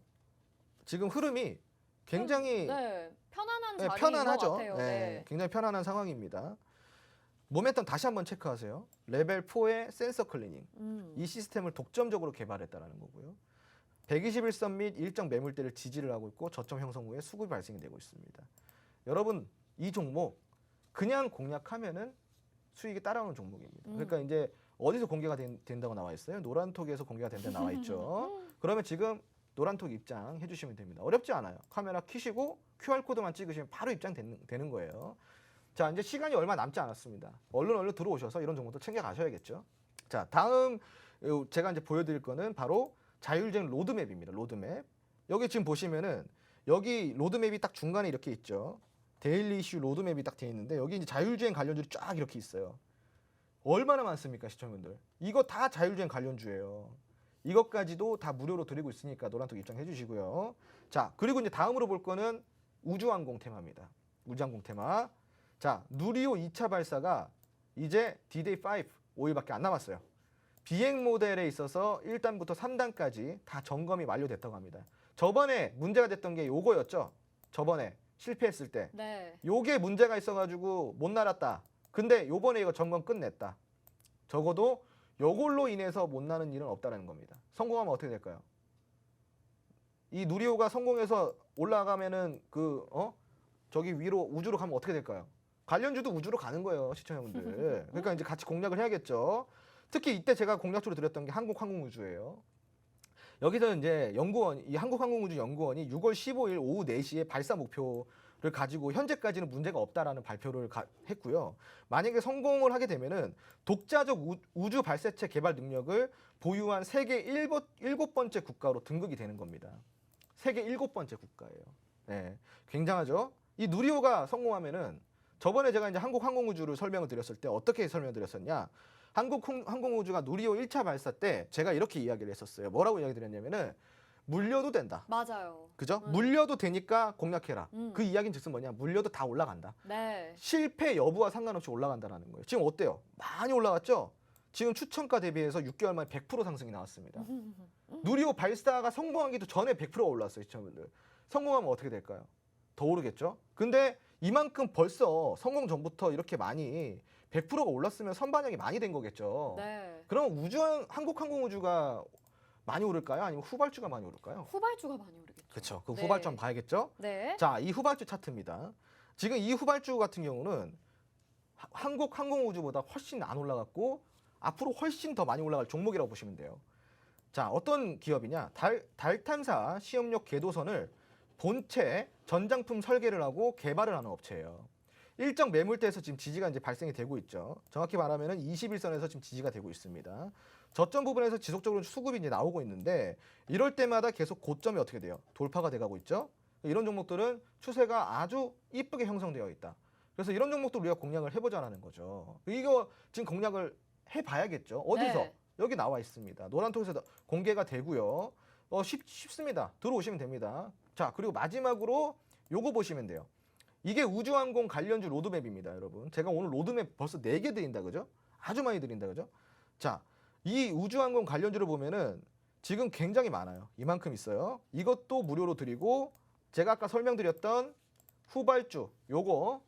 지금 흐름이 굉장히 편안한 네, 자리인 편안하죠. 것 같아요. 네, 굉장히 편안한 상황입니다. 모멘텀 다시 한번 체크하세요. 레벨 4의 센서 클리닝. 이 시스템을 독점적으로 개발했다는 거고요. 121선 및 일정 매물대를 지지를 하고 있고 저점 형성 후에 수급이 발생이 되고 있습니다. 여러분 이 종목 그냥 공략하면은 수익이 따라오는 종목입니다. 그러니까 이제 어디서 공개가 된다고 나와 있어요? 노란톡에서 공개가 된다고 나와 있죠. 그러면 지금 노란톡 입장 해주시면 됩니다. 어렵지 않아요. 카메라 켜시고 QR코드만 찍으시면 바로 입장 되는 거예요. 자, 이제 시간이 얼마 남지 않았습니다. 얼른 들어오셔서 이런 정보도 챙겨 가셔야겠죠. 자, 다음 제가 이제 보여드릴 거는 바로 자율주행 로드맵입니다. 로드맵. 여기 지금 보시면은 여기 로드맵이 딱 중간에 이렇게 있죠. 데일리 이슈 로드맵이 딱 돼 있는데 여기 이제 자율주행 관련주들이 쫙 이렇게 있어요. 얼마나 많습니까, 시청자분들? 이거 다 자율주행 관련주예요. 이것까지도 다 무료로 드리고 있으니까 노란톡 입장해 주시고요. 자, 그리고 이제 다음으로 볼 거는 우주항공 테마입니다. 우주항공 테마. 자, 누리호 2차 발사가 이제 D-Day 5, 5일밖에 안 남았어요. 비행 모델에 있어서 1단부터 3단까지 다 점검이 완료됐다고 합니다. 저번에 문제가 됐던 게 요거였죠. 저번에 실패했을 때. 네. 요게 문제가 있어가지고 못 날았다. 근데 요번에 이거 점검 끝냈다. 적어도 요걸로 인해서 못 나는 일은 없다는 겁니다. 성공하면 어떻게 될까요? 이 누리호가 성공해서 올라가면은 저기 위로 우주로 가면 어떻게 될까요? 관련주도 우주로 가는 거예요, 시청자분들. 그러니까 이제 같이 공략을 해야겠죠. 특히 이때 제가 공략주로 드렸던 게 한국항공우주예요. 여기서 이제 이 한국항공우주연구원이 6월 15일 오후 4시에 발사 목표를 가지고 현재까지는 문제가 없다라는 발표를 했고요. 만약에 성공을 하게 되면은 독자적 우주 발사체 개발 능력을 보유한 세계 7번째 국가로 등극이 되는 겁니다. 세계 7번째 국가예요. 네, 굉장하죠? 이 누리호가 성공하면은 저번에 제가 이제 한국항공우주를 설명을 드렸을 때 어떻게 설명드렸었냐? 한국항공우주가 누리호 1차 발사 때 제가 이렇게 이야기를 했었어요. 뭐라고 이야기 드렸냐면은 물려도 된다. 맞아요. 그죠? 물려도 되니까 공략해라. 그 이야기는 즉슨 뭐냐? 물려도 다 올라간다. 네. 실패 여부와 상관없이 올라간다라는 거예요. 지금 어때요? 많이 올라갔죠? 지금 추천가 대비해서 6개월 만에 100% 상승이 나왔습니다. 누리호 발사가 성공하기도 전에 100%가 올랐어요, 시청자분들. 성공하면 어떻게 될까요? 더 오르겠죠? 근데 이만큼 벌써 성공 전부터 이렇게 많이 100%가 올랐으면 선반영이 많이 된 거겠죠. 네. 그럼 한국항공우주가 많이 오를까요? 아니면 후발주가 많이 오를까요? 후발주가 많이 오르겠죠. 그렇죠. 그 네. 후발주 한번 봐야겠죠? 네. 자, 이 후발주 차트입니다. 지금 이 후발주 같은 경우는 한국항공우주보다 훨씬 안 올라갔고 앞으로 훨씬 더 많이 올라갈 종목이라고 보시면 돼요. 자, 어떤 기업이냐? 달 탐사 시험용 궤도선을 본체 전장품 설계를 하고 개발을 하는 업체예요. 일정 매물대에서 지금 지지가 이제 발생이 되고 있죠. 정확히 말하면은 21선에서 지금 지지가 되고 있습니다. 저점 부분에서 지속적으로 수급이 이제 나오고 있는데 이럴 때마다 계속 고점이 어떻게 돼요? 돌파가 돼가고 있죠. 이런 종목들은 추세가 아주 이쁘게 형성되어 있다. 그래서 이런 종목도 우리가 공략을 해보자라는 거죠. 이거 지금 공략을 해봐야겠죠. 어디서? 네. 여기 나와 있습니다. 노란톡에서 공개가 되고요. 쉽습니다. 들어오시면 됩니다. 자, 그리고 마지막으로 요거 보시면 돼요. 이게 우주항공 관련주 로드맵입니다, 여러분. 제가 오늘 로드맵 벌써 4개 드린다, 그죠? 아주 많이 드린다, 그죠? 자, 이 우주항공 관련주를 보면은 지금 굉장히 많아요. 이만큼 있어요. 이것도 무료로 드리고 제가 아까 설명드렸던 후발주 요거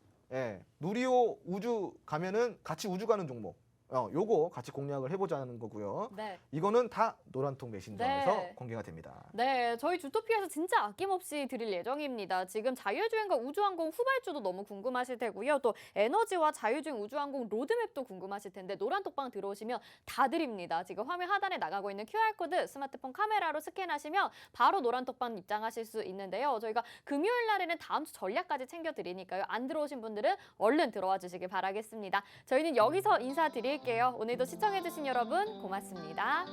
누리호 우주 가면은 같이 우주 가는 종목 요거 같이 공략을 해보자는 거고요. 네. 이거는 다 노란통 메신저에서 네. 공개가 됩니다. 네, 저희 주토피아에서 진짜 아낌없이 드릴 예정입니다. 지금 자율주행과 우주항공 후발주도 너무 궁금하실 테고요. 또 에너지와 자율주행 우주항공 로드맵도 궁금하실 텐데 노란톡방 들어오시면 다 드립니다. 지금 화면 하단에 나가고 있는 QR코드 스마트폰 카메라로 스캔하시면 바로 노란톡방 입장하실 수 있는데요. 저희가 금요일 날에는 다음 주 전략까지 챙겨드리니까요. 안 들어오신 분들은 얼른 들어와 주시길 바라겠습니다. 저희는 여기서 인사드릴게요. 오늘도 시청해주신 여러분 고맙습니다.